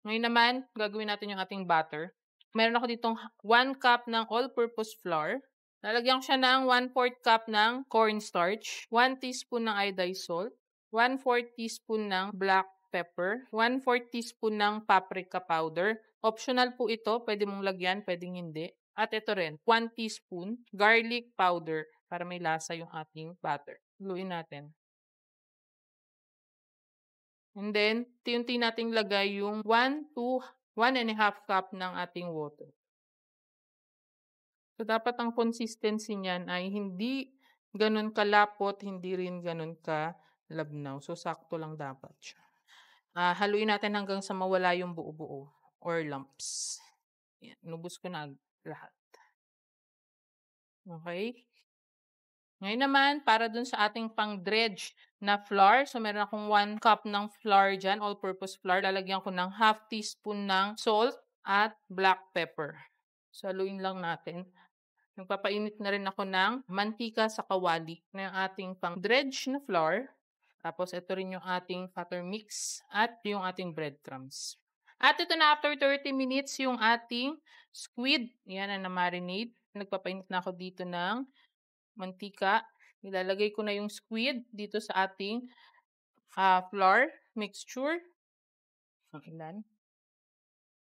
ngayon naman gagawin natin yung ating batter. Meron ako ditong 1 cup ng all-purpose flour. Lalagyan ko siya ng 1/4 cup ng cornstarch, 1 teaspoon ng iodized salt, 1/4 teaspoon ng black pepper, 1/4 teaspoon ng paprika powder. Optional po ito, pwede mong lagyan, pwedeng hindi. At ito rin, 1 teaspoon garlic powder para may lasa yung ating batter. Haluin natin. And then, unti-unti nating lagay yung 1 to 1.5 cup ng ating water. So, dapat ang consistency niyan ay hindi ganun kalapot, hindi rin ganun kalabnaw. So, sakto lang dapat siya. Haluin natin hanggang sa mawala yung buo-buo or lumps. Yan, inubos ko na lahat. Okay? Ngayon naman, para dun sa ating pang-dredge na flour, so meron akong 1 cup ng flour dyan, all-purpose flour. Lalagyan ko ng half teaspoon ng salt at black pepper. So, haluin lang natin. Nagpapainit na rin ako ng mantika sa kawali na yung ating pang-dredge na flour. Tapos, ito rin yung ating butter mix at yung ating breadcrumbs. At ito na, after 30 minutes, yung ating squid. Yan na marinate. Nagpapainit na ako dito ng mantika. Ilalagay ko na yung squid dito sa ating flour mixture. Ang ilan.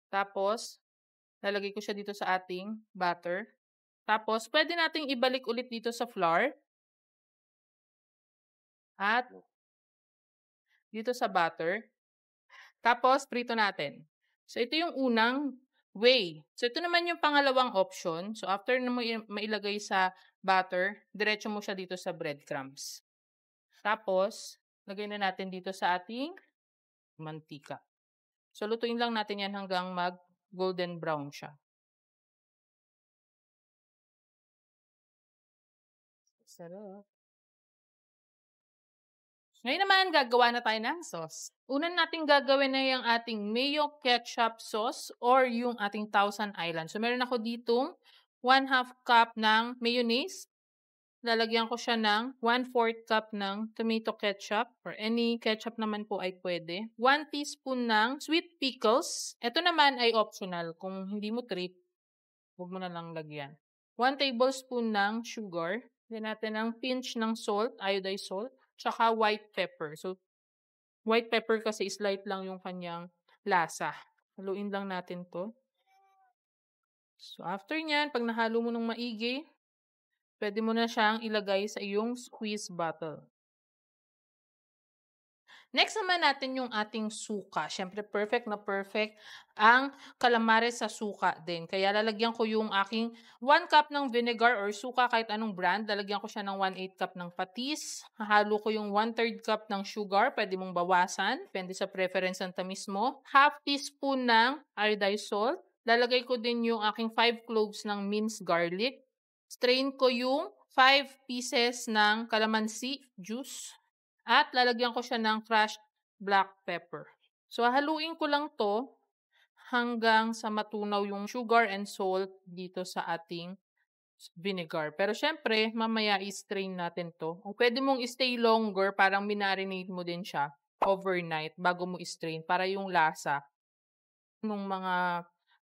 Tapos, lalagay ko siya dito sa ating batter. Tapos, pwede nating ibalik ulit dito sa flour. At dito sa butter. Tapos, prito natin. So, ito yung unang way. So, ito naman yung pangalawang option. So, after na mo mailagay sa butter, diretso mo siya dito sa breadcrumbs. Tapos, lagay na natin dito sa ating mantika. So, lutuin lang natin yan hanggang mag-golden brown siya. Sarap. Ngayon naman, gagawa na tayo ng sauce. Una natin gagawin na yung ating mayo ketchup sauce or yung ating Thousand Island. So, meron ako ditong 1/2 cup ng mayonnaise. Lalagyan ko siya ng 1/4 cup ng tomato ketchup or any ketchup naman po ay pwede. 1 teaspoon ng sweet pickles. Ito naman ay optional. Kung hindi mo trip, huwag mo na lang lagyan. 1 tablespoon ng sugar. Lagyan natin ng pinch ng salt, iodized salt, tsaka white pepper. So, white pepper kasi is light lang yung kanyang lasa. Haluin lang natin to. So, after nyan, pag nahalo mo ng maigi, pwede mo na siyang ilagay sa iyong squeeze bottle. Next naman natin yung ating suka. Siyempre, perfect na perfect ang calamares sa suka din. Kaya lalagyan ko yung aking 1 cup ng vinegar or suka kahit anong brand. Lalagyan ko siya ng 1/8 cup ng patis. Hahalo ko yung 1/3 cup ng sugar. Pwede mong bawasan. Depende sa preference ng tamis mo. Half teaspoon ng iodized salt. Lalagay ko din yung aking 5 cloves ng minced garlic. Strain ko yung 5 pieces ng calamansi juice. At lalagyan ko siya ng crushed black pepper. So, haluin ko lang to hanggang sa matunaw yung sugar and salt dito sa ating vinegar. Pero syempre, mamaya i-strain natin to. Kung pwede mong i-stay longer, parang minarinate mo din siya overnight bago mo i-strain para yung lasa ng mga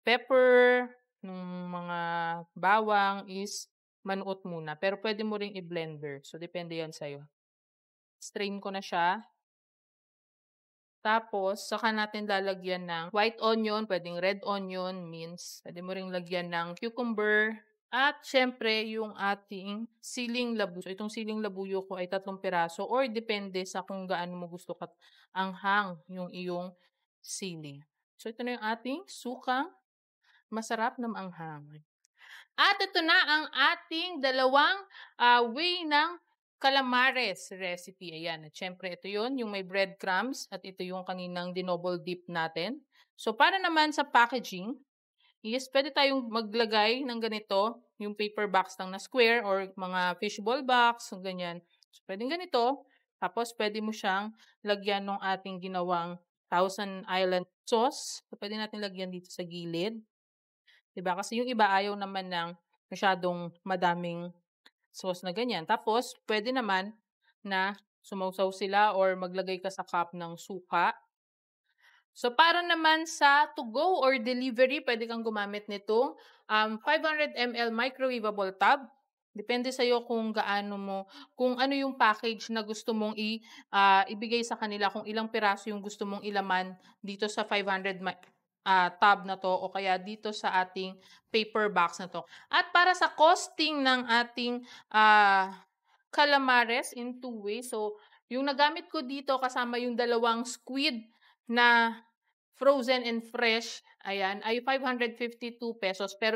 pepper, ng mga bawang is manuot muna. Pero pwede mo ring i-blender. So, depende yan sa'yo. Strain ko na siya. Tapos, saka natin lalagyan ng white onion, pwedeng red onion, mince. Pwede mo ring lagyan ng cucumber. At syempre, yung ating siling labuyo. So, itong siling labuyo ko ay 3 piraso or depende sa kung gaano mo gusto anghang yung iyong sili. So, ito na yung ating sukang masarap na maanghang. At ito na ang ating dalawang way ng calamares recipe. Ayan. At syempre, ito yun, yung may breadcrumbs. At ito yung kaninang dinouble dip natin. So, para naman sa packaging, is pwede tayong maglagay ng ganito, yung paper box lang na square or mga fishball box, ganyan. So, pwedeng ganito. Tapos, pwede mo siyang lagyan ng ating ginawang Thousand Island sauce. So, pwede natin lagyan dito sa gilid. Diba? Kasi yung iba ayaw naman ng masyadong madaming sauce na ganyan. Tapos, pwede naman na sumausaw sila or maglagay ka sa cup ng suka. So, para naman sa to go or delivery, pwede kang gumamit nitong 500 ml microwavable tub. Depende sa'yo kung kung ano yung package na gusto mong ibigay sa kanila, kung ilang piraso yung gusto mong ilaman dito sa 500 tub na to o kaya dito sa ating paper box na to. At para sa costing ng ating calamares in 2 ways. So, yung nagamit ko dito kasama yung dalawang squid na frozen and fresh, ayan, ay 552 pesos. Pero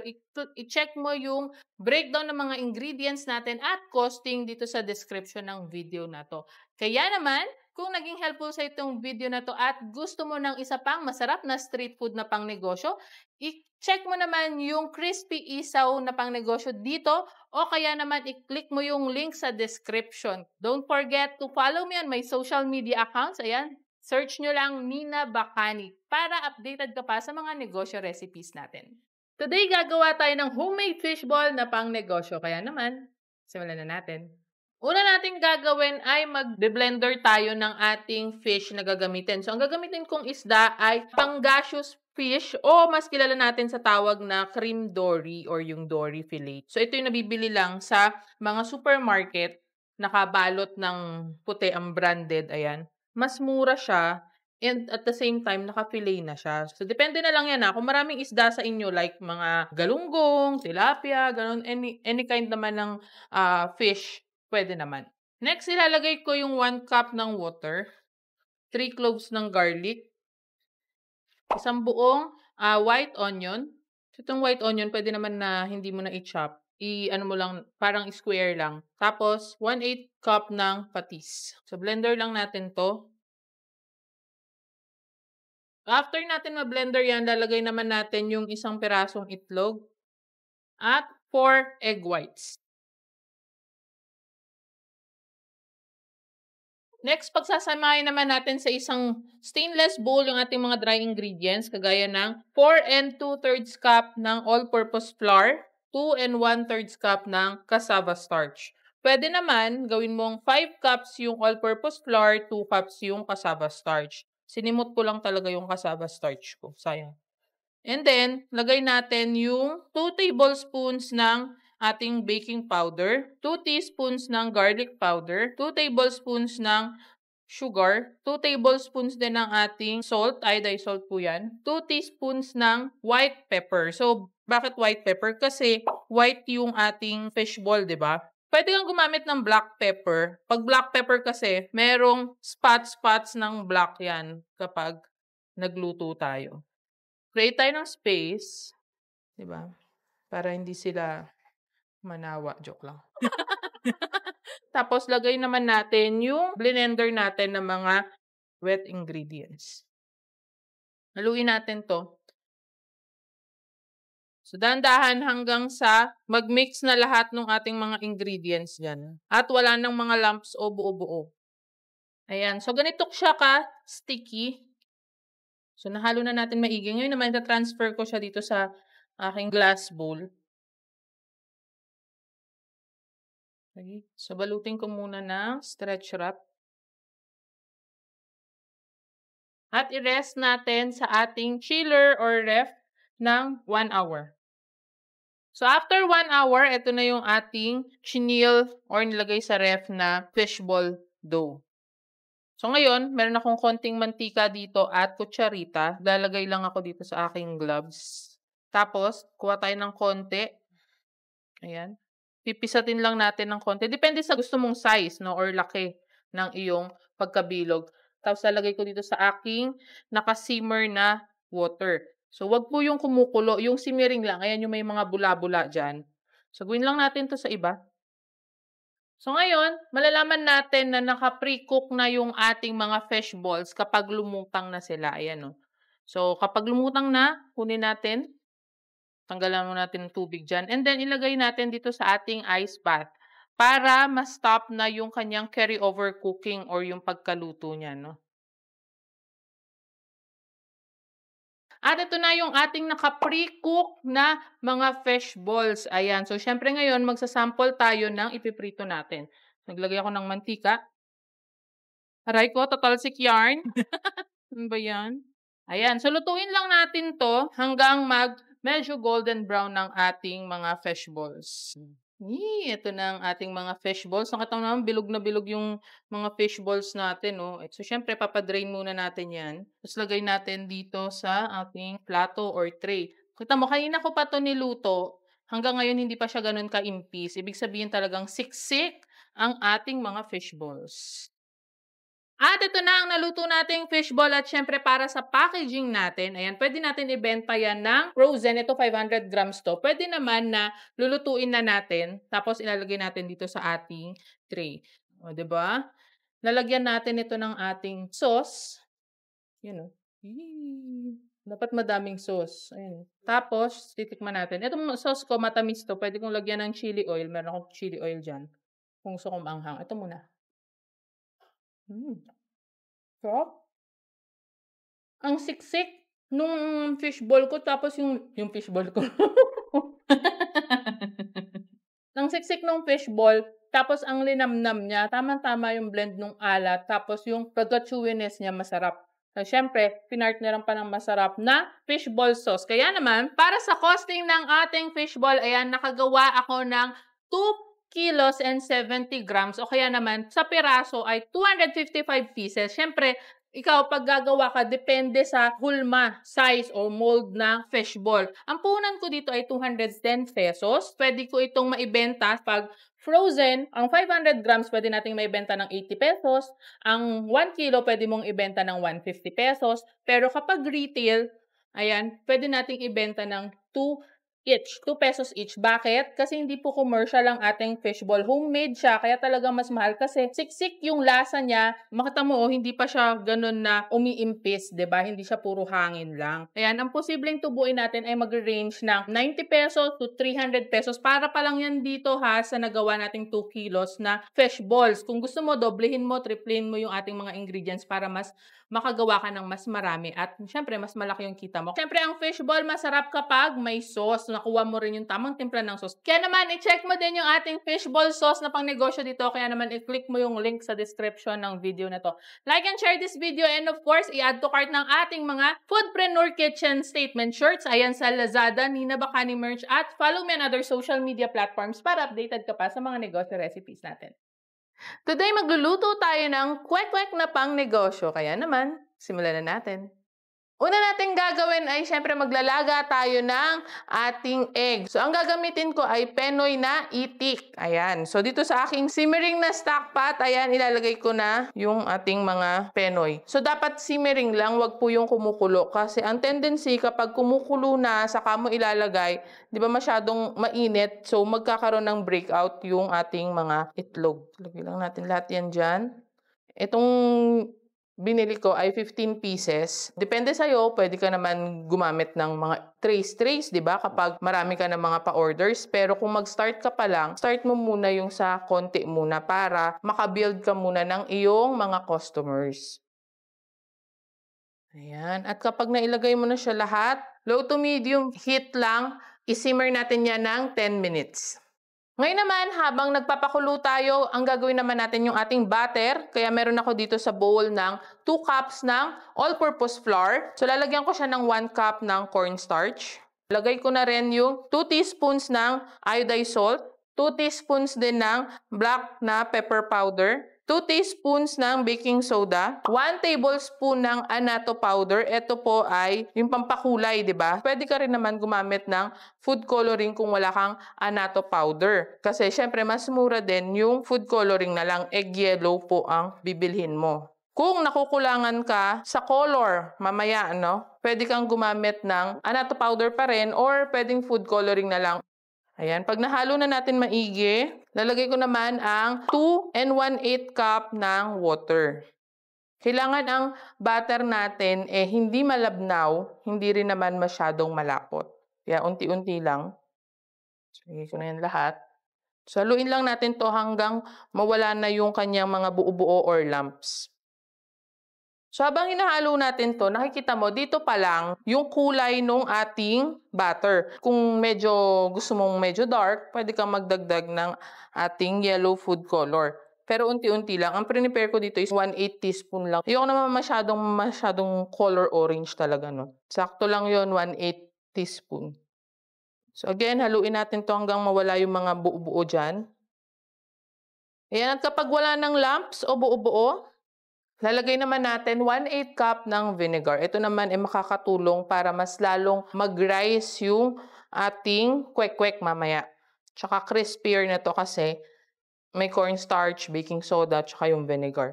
i-check mo yung breakdown ng mga ingredients natin at costing dito sa description ng video na to. Kaya naman, kung naging helpful sa itong video na to at gusto mo ng isa pang masarap na street food na pangnegosyo, i-check mo naman yung crispy isaw na pangnegosyo dito o kaya naman i-click mo yung link sa description. Don't forget to follow me on my social media accounts. Ayan, search nyo lang Nina Bacani para updated ka pa sa mga negosyo recipes natin. Today, gagawa tayo ng homemade fishball na pangnegosyo. Kaya naman, simulan na natin. Una natin gagawin ay mag-blender tayo ng ating fish na gagamitin. So, ang gagamitin kong isda ay pangasius fish o mas kilala natin sa tawag na cream dory or yung dory fillet. So, ito yung nabibili lang sa mga supermarket, nakabalot ng puti ang branded, ayan. Mas mura siya and at the same time, naka-fillet na siya. So, depende na lang yan kung maraming isda sa inyo like mga galunggong, tilapia, ganun, any kind naman ng fish, pwede naman. Next, ilalagay ko yung 1 cup ng water, 3 cloves ng garlic, isang buong white onion. So, itong white onion, pwede naman na hindi mo na i-chop. Ano mo lang, parang square lang. Tapos, 1/8 cup ng patis. So, blender lang natin to. After natin ma-blender yan, lalagay naman natin yung isang pirasong itlog at 4 egg whites. Next, pagsasamahin naman natin sa isang stainless bowl yung ating mga dry ingredients, kagaya ng 4 2/3 cup ng all-purpose flour, 2 1/3 cup ng cassava starch. Pwede naman, gawin mong 5 cups yung all-purpose flour, 2 cups yung cassava starch. Sinimot ko lang talaga yung cassava starch ko. Sayang. And then, lagay natin yung 2 tablespoons ng ating baking powder, 2 teaspoons ng garlic powder, 2 tablespoons ng sugar, 2 tablespoons din ng ating salt, iodized salt po yan, 2 teaspoons ng white pepper. So, bakit white pepper? Kasi white yung ating fishball, di ba? Pwede kang gumamit ng black pepper. Pag black pepper kasi, merong spots ng black yan kapag nagluto tayo. Create tayo ng space, di ba? Para hindi sila manawa. Joke lang. Tapos, lagay naman natin yung blender natin ng mga wet ingredients. Haluin natin to. So, dahan-dahan hanggang sa mag-mix na lahat ng ating mga ingredients dyan. At wala nang mga lumps o buo-buo. Ayan. So, ganito siya ka-sticky. So, nahalo na natin maigi. Ngayon naman, transfer ko siya dito sa aking glass bowl. Okay. So, balutin ko muna ng stretch wrap. At i-rest natin sa ating chiller or ref ng 1 hour. So, after 1 hour, ito na yung ating chinil or nilagay sa ref na fishball dough. So, ngayon, meron akong konting mantika dito at kutsarita. Lalagay lang ako dito sa aking gloves. Tapos, kuha tayo ng konti. Ayan. Pipisatin lang natin ng konti. Depende sa gusto mong size, no, or laki ng iyong pagkabilog. Tapos, lalagay ko dito sa aking nakasimmer na water. So, wag po yung kumukulo. Yung simmering lang. Ayan yung may mga bula-bula dyan. So, gawin lang natin to sa iba. So, ngayon, malalaman natin na naka-pre-cook na yung ating mga fish balls kapag lumutang na sila. Ayan, no. So, kapag lumutang na, kunin natin. Tanggalan mo natin ng tubig dyan. And then, ilagay natin dito sa ating ice bath para ma-stop na yung kanyang carry-over cooking or yung pagkaluto niya, no. At ito na yung ating naka-pre-cook na mga fish balls. Ayan. So, syempre ngayon, magsasample tayo ng ipiprito natin. Naglagay ako ng mantika. Aray ko, tatalsik yarn. Ano ba yan? Ayan. So, lutuin lang natin to hanggang medyo golden brown ng ating mga fish balls. Ito na ang ating mga fish balls. Nakita mo naman, bilog na bilog yung mga fish balls natin. Oh. So, syempre, papadrain muna natin yan. Tapos, lagay natin dito sa ating plato or tray. Kita mo, kanina ko pa ito niluto. Hanggang ngayon, hindi pa siya ganun ka-impis. Ibig sabihin talagang siksik ang ating mga fish balls. At ito na ang naluto nating fishball at syempre para sa packaging natin, ayan, pwede natin ibenta yan ng frozen. Ito 500 grams to. Pwede naman na lulutuin na natin tapos ilalagay natin dito sa ating tray. O, diba? Lalagyan natin ito ng ating sauce. Yun o. Dapat madaming sauce. Ayan. Tapos, titikman natin. Itong sauce ko, matamis to. Pwede kong lagyan ng chili oil. Meron akong chili oil dyan. Kung gusto kong maanghang. Ito muna. So, ang siksik nung fishball ko, tapos yung fishball ko. Ang siksik nung fishball, tapos ang linamnam niya, tamang-tama yung blend nung alat, tapos yung pagka-chewiness niya masarap. So, syempre, pinartneran pa ng masarap na fishball sauce. Kaya naman, para sa costing ng ating fishball, ayan, nakagawa ako ng 2 kilos and 70 grams o kaya naman sa piraso ay 255 pieces. Siyempre, ikaw pag gagawa ka, depende sa hulma, size o mold ng fishball. Ang puhunan ko dito ay 210 pesos. Pwede ko itong maibenta pag frozen. Ang 500 grams pwede nating maibenta ng 80 pesos. Ang 1 kilo pwede mong ibenta ng 150 pesos. Pero kapag retail, ayan, pwede nating ibenta ng 2 pesos each. Bakit? Kasi hindi po commercial ang ating fishball. Homemade siya, kaya talagang mas mahal kasi siksik yung lasa niya. Makita mo, hindi pa siya ganun na umiimpis, diba? Hindi siya puro hangin lang. Ayan, ang posibleng tubuin natin ay mag-range ng 90 pesos to 300 pesos. Para pa lang yan dito ha, sa nagawa nating 2 kilos na fishballs. Kung gusto mo, doblehin mo, triplehin mo yung ating mga ingredients para mas makagawa ka ng mas marami at syempre mas malaki yung kita mo. Syempre ang fishball masarap kapag may sauce. Nakuha mo rin yung tamang timpla ng sauce. Kaya naman i-check mo din yung ating fishball sauce na pang negosyo dito. Kaya naman i-click mo yung link sa description ng video na to. Like and share this video and of course i-add to cart ng ating mga Foodpreneur Kitchen statement shirts. Ayan sa Lazada, Nina Bacani Merch at follow me on other social media platforms para updated ka pa sa mga negosyo recipes natin. Today, magluluto tayo ng kwek-kwek na pang negosyo. Kaya naman, simulan na natin. Una natin gagawin ay syempre maglalaga tayo ng ating egg. So ang gagamitin ko ay Penoy na itik. Ayan. So dito sa aking simmering na stock pot, ayan, ilalagay ko na yung ating mga Penoy. So dapat simmering lang, wag po yung kumukulo. Kasi ang tendency kapag kumukulo na, saka mo ilalagay, di ba masyadong mainit, so magkakaroon ng breakout yung ating mga itlog. Lagay lang natin lahat yan dyan. Itong binili ko ay 15 pieces. Depende sa'yo, pwede ka naman gumamit ng mga trays, di ba? Kapag marami ka ng mga pa-orders. Pero kung mag-start ka pa lang, start mo muna yung sa konti muna para makabuild ka muna ng iyong mga customers. Ayan. At kapag nailagay mo na siya lahat, low to medium heat lang, isimmer natin yan ng 10 minutes. Ngayon naman, habang nagpapakulo tayo, ang gagawin naman natin yung ating batter. Kaya meron ako dito sa bowl ng 2 cups ng all-purpose flour. So, lalagyan ko siya ng 1 cup ng cornstarch. Lagay ko na rin yung 2 teaspoons ng iodized salt, 2 teaspoons din ng black na pepper powder, 2 teaspoons ng baking soda, 1 tablespoon ng annatto powder. Ito po ay yung pampakulay, di ba? Pwede ka rin naman gumamit ng food coloring kung wala kang annatto powder. Kasi syempre mas mura din yung food coloring na lang, egg yellow po ang bibilhin mo. Kung nakukulangan ka sa color mamaya, pwede kang gumamit ng annatto powder pa rin or pwedeng food coloring na lang. Ayan, pag nahalo na natin maigi, lalagay ko naman ang 2 1/8 cup ng water. Kailangan ang batter natin hindi malabnaw, hindi rin naman masyadong malapot. Kaya unti-unti lang. Sige ko na yan lahat. So, haluin lang natin to hanggang mawala na yung kanyang mga buo-buo or lumps. So, habang hinahalo natin to, nakikita mo, dito pa lang, yung kulay ng ating batter. Kung gusto mong medyo dark, pwede kang magdagdag ng ating yellow food color. Pero unti-unti lang. Ang prepare ko dito is 1/8 teaspoon lang. Yung naman masyadong color orange talaga, no? Sakto lang yon 1/8 teaspoon. So, again, haluin natin to hanggang mawala yung mga buo-buo dyan. Ayan, at kapag wala ng lumps o buo-buo, lalagay naman natin 1/8 cup ng vinegar. Ito naman ay makakatulong para mas lalong mag-rise yung ating kwek-kwek mamaya. Tsaka crispier na to kasi may cornstarch, baking soda, tsaka yung vinegar.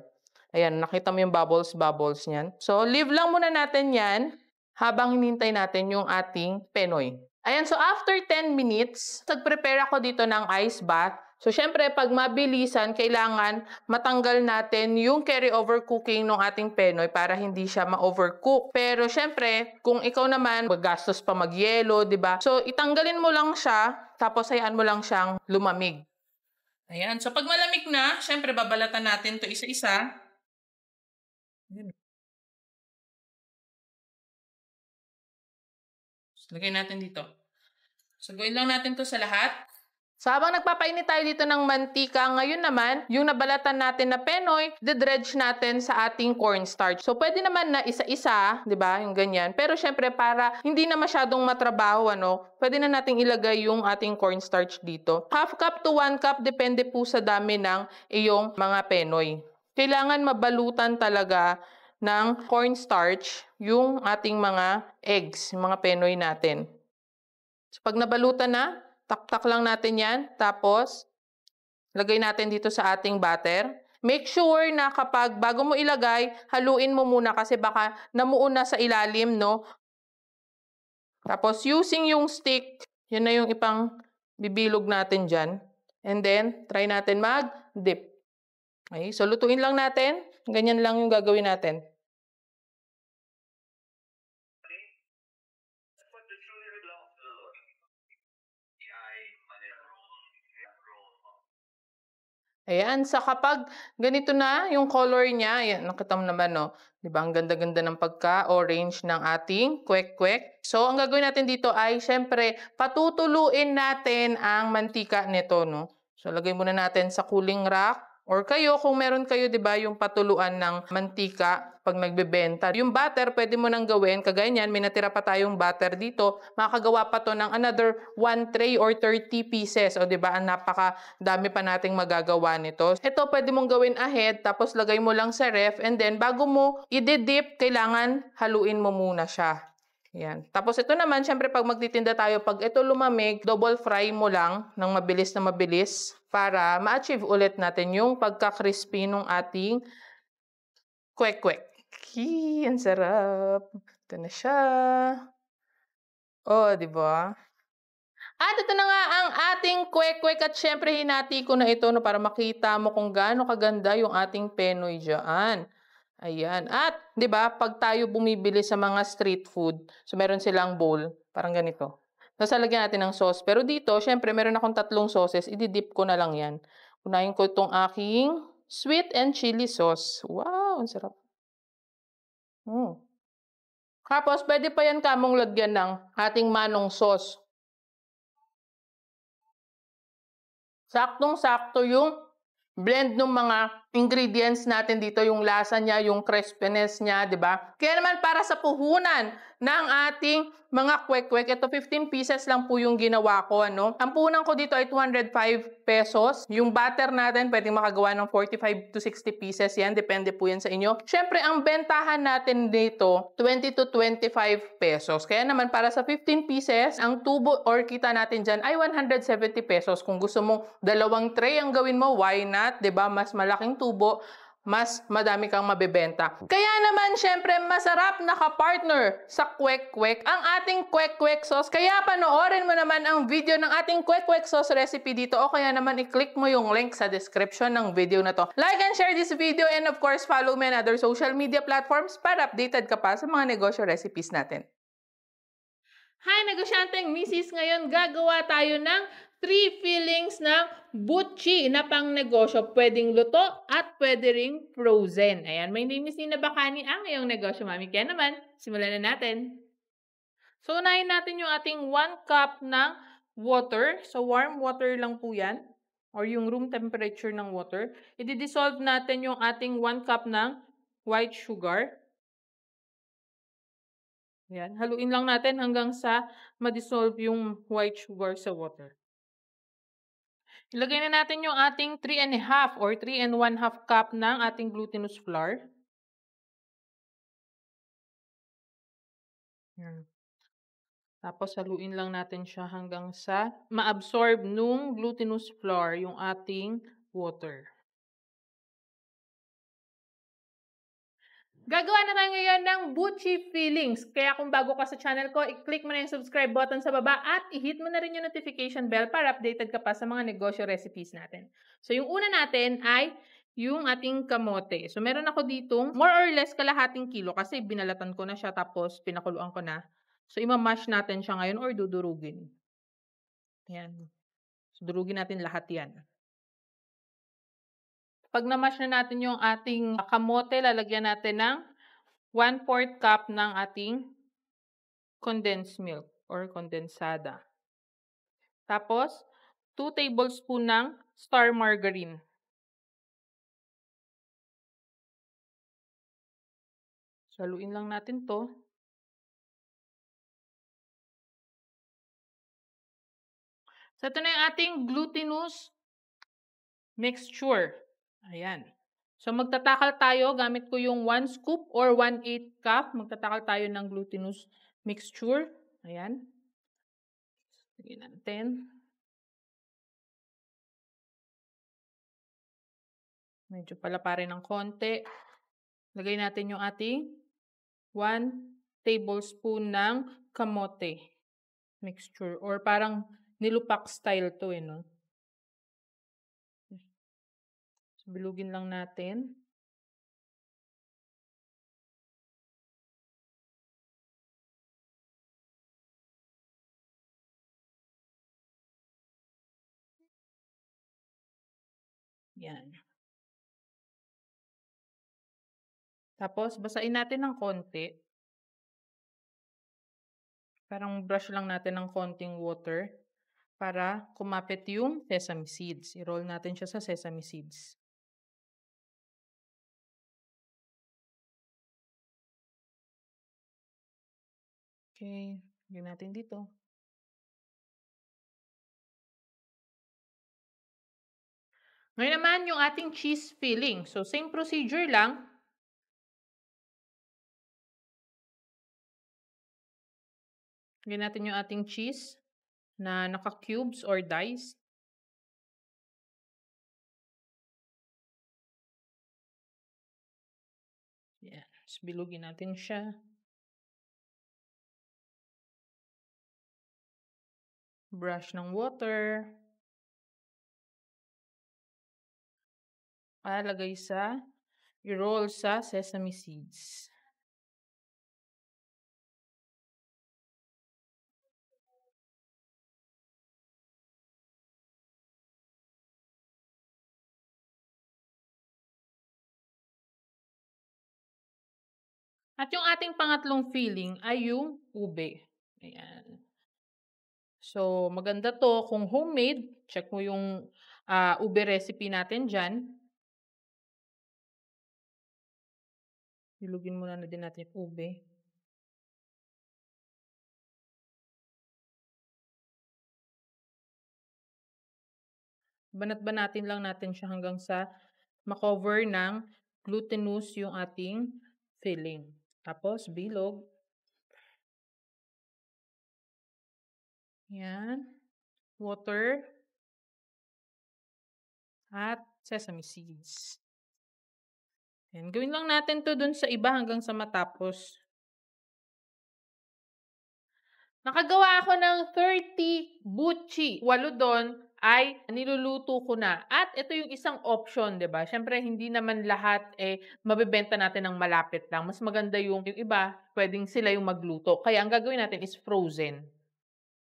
Ayan, nakita mo yung bubbles niyan. So, leave lang muna natin yan habang hinintay natin yung ating Penoy. Ayan, so after 10 minutes, nag-prepare ako dito ng ice bath. So, syempre, pag mabilisan, kailangan matanggal natin yung carry-over cooking ng ating Penoy para hindi siya ma-overcook. Pero, syempre, kung ikaw naman, magastos pa mag-yelo, diba? So, itanggalin mo lang siya, tapos hayaan mo lang siyang lumamig. Ayan. So, pag malamig na, syempre, babalatan natin to isa-isa. So, lagay natin dito. So, gawin lang natin to sa lahat. So, habang nagpapainit tayo dito ng mantika, ngayon naman, yung nabalatan natin na Penoy, dredge natin sa ating cornstarch. So, pwede naman na isa-isa, di ba? Yung ganyan. Pero, syempre, para hindi na masyadong matrabaho, pwede na nating ilagay yung ating cornstarch dito. 1/2 cup to 1 cup, depende po sa dami ng iyong mga Penoy. Kailangan mabalutan talaga ng cornstarch yung ating mga eggs, yung mga Penoy natin. So, pag nabalutan na, taktak lang natin yan. Tapos, lagay natin dito sa ating batter. Make sure na kapag bago mo ilagay, haluin mo muna kasi baka namuon na sa ilalim, no? Tapos, using yung stick, yun na yung ipang bibilog natin dyan. And then, try natin mag-dip. Okay, so lutuin lang natin. Ganyan lang yung gagawin natin. Ayan, sa kapag ganito na yung color niya, ayan, nakita mo naman, no? Diba, ang ganda-ganda ng pagka-orange ng ating kwek-kwek. So, ang gagawin natin dito ay, syempre, patutuluin natin ang mantika nito, no? So, lagay muna natin sa cooling rack. Or kayo, kung meron kayo, diba, yung patuluan ng mantika, pag nagbebenta. Yung butter, pwede mo nang gawin. Kagaya niyan, may natira pa tayong butter dito. Makakagawa pa to ng another 1 tray or 30 pieces. O diba, ang napakadami pa nating magagawa nito. Ito, pwede mong gawin ahead, tapos lagay mo lang sa ref, and then bago mo i-dip, kailangan haluin mo muna siya. Yan. Tapos ito naman, syempre pag magtitinda tayo, pag ito lumamig, double fry mo lang ng mabilis na mabilis para ma-achieve ulit natin yung pagka-crispy ng ating kwek-kwek. Ang sarap. Ito na siya. Oh, di ba? At ito na nga ang ating kwek-kwek at syempre hinati ko na ito no, para makita mo kung gaano kaganda yung ating penoy dyan. Ayan. At, di ba, pag tayo bumibili sa mga street food, so meron silang bowl, parang ganito. Nasalagyan natin ng sauce. Pero dito, syempre, meron akong 3 sauces. Ididip ko na lang yan. Unahin ko itong aking sweet and chili sauce. Wow, ang sarap. Tapos, pwede pa yan kamong lagyan ng ating manong sauce. Saktong-sakto yung blend ng mga ingredients natin dito, yung lasa niya, yung crispiness niya, di ba? Kaya naman para sa puhunan ng ating mga kwek-kwek, ito 15 pieces lang po yung ginawa ko, ano? Ang puhunan ko dito ay 205 pesos. Yung butter natin, pwedeng makagawa ng 45 to 60 pieces yan. Depende po yan sa inyo. Siyempre, ang bentahan natin dito, 20 to 25 pesos. Kaya naman, para sa 15 pieces, ang tubo or kita natin dyan ay 170 pesos. Kung gusto mong 2 tray ang gawin mo, why not? Diba? Mas malaking tubo, mas madami kang mabebenta. Kaya naman, syempre, masarap na ka-partner sa kwek-kwek ang ating kwek-kwek sauce. Kaya panoorin mo naman ang video ng ating kwek-kwek sauce recipe dito, o kaya naman i-click mo yung link sa description ng video na to. Like and share this video, and of course, follow me on other social media platforms para updated ka pa sa mga negosyo recipes natin. Hi, negosyanteng misis! Ngayon, gagawa tayo ng 3 fillings ng butchi na pang negosyo. Pwedeng luto at pwede ring frozen. Ayan, my name is Nina Bacani, ang iyong negosyo mami. Kaya naman, simulan na natin. So, unahin natin yung ating 1 cup ng water. So, warm water lang po yan, or yung room temperature ng water. I-dissolve natin yung ating 1 cup ng white sugar. Ayan, haluin lang natin hanggang sa ma-dissolve yung white sugar sa water. Ilagay na natin yung ating 3½ or 3½ cup ng ating glutinous flour. Ayan. Tapos haluin lang natin siya hanggang sa ma-absorb nung glutinous flour yung ating water. Gagawa na tayo ngayon ng butchi fillings. Kaya kung bago ka sa channel ko, i-click mo na yung subscribe button sa baba at i-hit mo na rin yung notification bell para updated ka pa sa mga negosyo recipes natin. So yung una natin ay yung ating kamote. So meron ako ditong more or less kalahating kilo kasi binalatan ko na siya tapos pinakuluan ko na. So imamash natin siya ngayon or dudurugin. Ayan. So durugin natin lahat yan. Pag na-mash na natin yung ating kamote, lalagyan natin ng 1/4 cup ng ating condensed milk or kondensada. Tapos, 2 tablespoon ng star margarine. Saluin lang natin to. So, ito na yung ating glutinous mixture. Ayan. So, magtatakal tayo. Gamit ko yung 1 scoop or 1/8 cup. Magtatakal tayo ng glutinous mixture. Ayan. Lagyan natin. Medyo palaparin ng konti. Lagay natin yung ating 1 tablespoon ng kamote mixture. Or parang nilupak style to eh, no? Bilugin lang natin. Yan. Tapos, basain natin ng konti. Parang brush lang natin ng konting water para kumapit yung sesame seeds. I-roll natin siya sa sesame seeds. Okay, lagyan natin dito. Ngayon naman yung ating cheese filling. So, same procedure lang. Lagyan natin yung ating cheese na naka-cubes or dice. Yan. Tapos bilugin natin siya. Brush ng water. Lagay sa, i-roll sa sesame seeds. At yung ating pangatlong filling ay yung ube. Ayan. So, maganda to kung homemade. Check mo yung ube recipe natin dyan. Ilugin muna na din natin yung ube. Banat-banatin lang natin siya hanggang sa makover ng glutinous yung ating filling. Tapos, bilog. Yan. Water. At sesame seeds. Yan. Gawin lang natin to dun sa iba hanggang sa matapos. Nakagawa ako ng 30 buchi. 8 doon ay niluluto ko na. At ito yung isang option, 'di ba? Syempre hindi naman lahat mabebenta natin ng malapit lang. Mas maganda yung iba, pwedeng sila yung magluto. Kaya ang gagawin natin is frozen.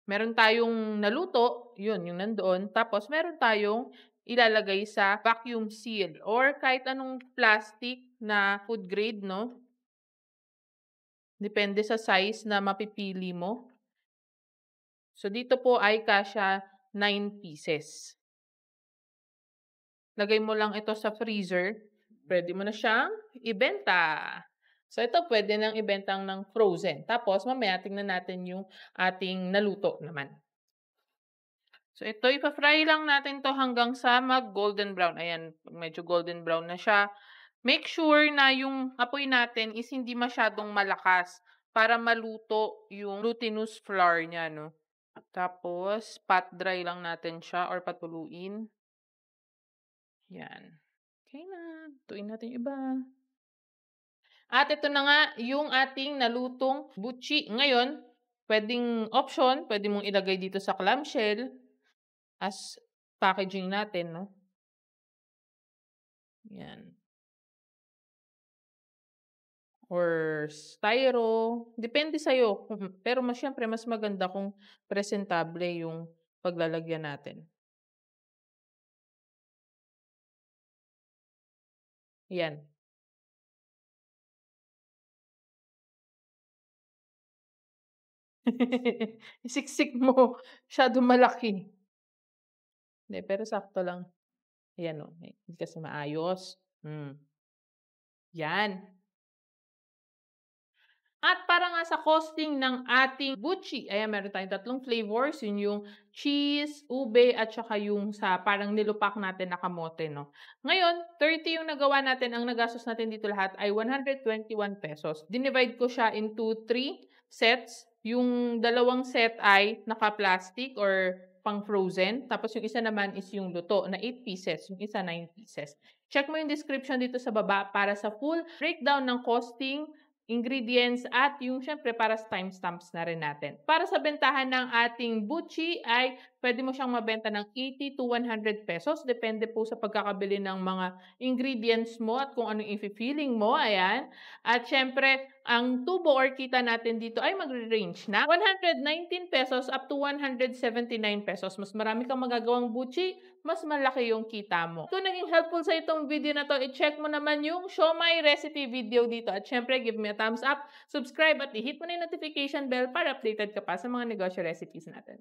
Meron tayong naluto, yun, yung nandoon. Tapos meron tayong ilalagay sa vacuum seal or kahit anong plastic na food grade, no? Depende sa size na mapipili mo. So, dito po ay kasya 9 pieces. Lagay mo lang ito sa freezer. Pwede mo na siyang ibenta. So, ito pwede nang ibentang ng frozen. Tapos, mamaya tingnan natin yung ating naluto naman. So, ito, ipa-fry lang natin to hanggang sa mag-golden brown. Ayan, medyo golden brown na siya. Make sure na yung apoy natin is hindi masyadong malakas para maluto yung glutinous flour niya, no? Tapos, pat dry lang natin siya or patuluin. Yan. Okay na. Tuin natin yung iba. At ito na nga yung ating nalutong buchi. Ngayon, pwedeng option, pwede mong ilagay dito sa clamshell as packaging natin, no? Yan. Or styro. Depende sa'yo. Pero syempre, mas maganda kung presentable yung paglalagyan natin. Yan. Isiksik mo. Masyado malaki. Hindi, pero sakto lang. Ayan o. Hindi kasi maayos. Yan. At para nga sa costing ng ating buchi, ayan, meron tayong 3 flavors. Yun yung cheese, ube, at saka yung sa parang nilupak natin na kamote, no? Ngayon, 30 yung nagawa natin. Ang nagastos natin dito lahat ay 121 pesos. Dinivide ko siya into 3 sets. Yung 2 set ay naka-plastic or pang-frozen. Tapos yung isa naman is yung luto na 8 pieces. Yung isa 9 pieces. Check mo yung description dito sa baba para sa full breakdown ng costing, ingredients, at yung syempre para sa timestamps na rin natin. Para sa bentahan ng ating buchi ay pwede mo siyang mabenta ng 80 to 100 pesos. Depende po sa pagkakabili ng mga ingredients mo at kung anong i-feeling mo. Ayan. At syempre, ang tubo or kita natin dito ay magre-range na 119 pesos up to 179 pesos. Mas marami kang magagawang buchi, mas malaki yung kita mo. Kung naging helpful sa itong video na to, i-check mo naman yung siomai recipe video dito. At syempre, give me a thumbs up, subscribe, at i-hit mo na yung notification bell para updated ka pa sa mga negosyo recipes natin.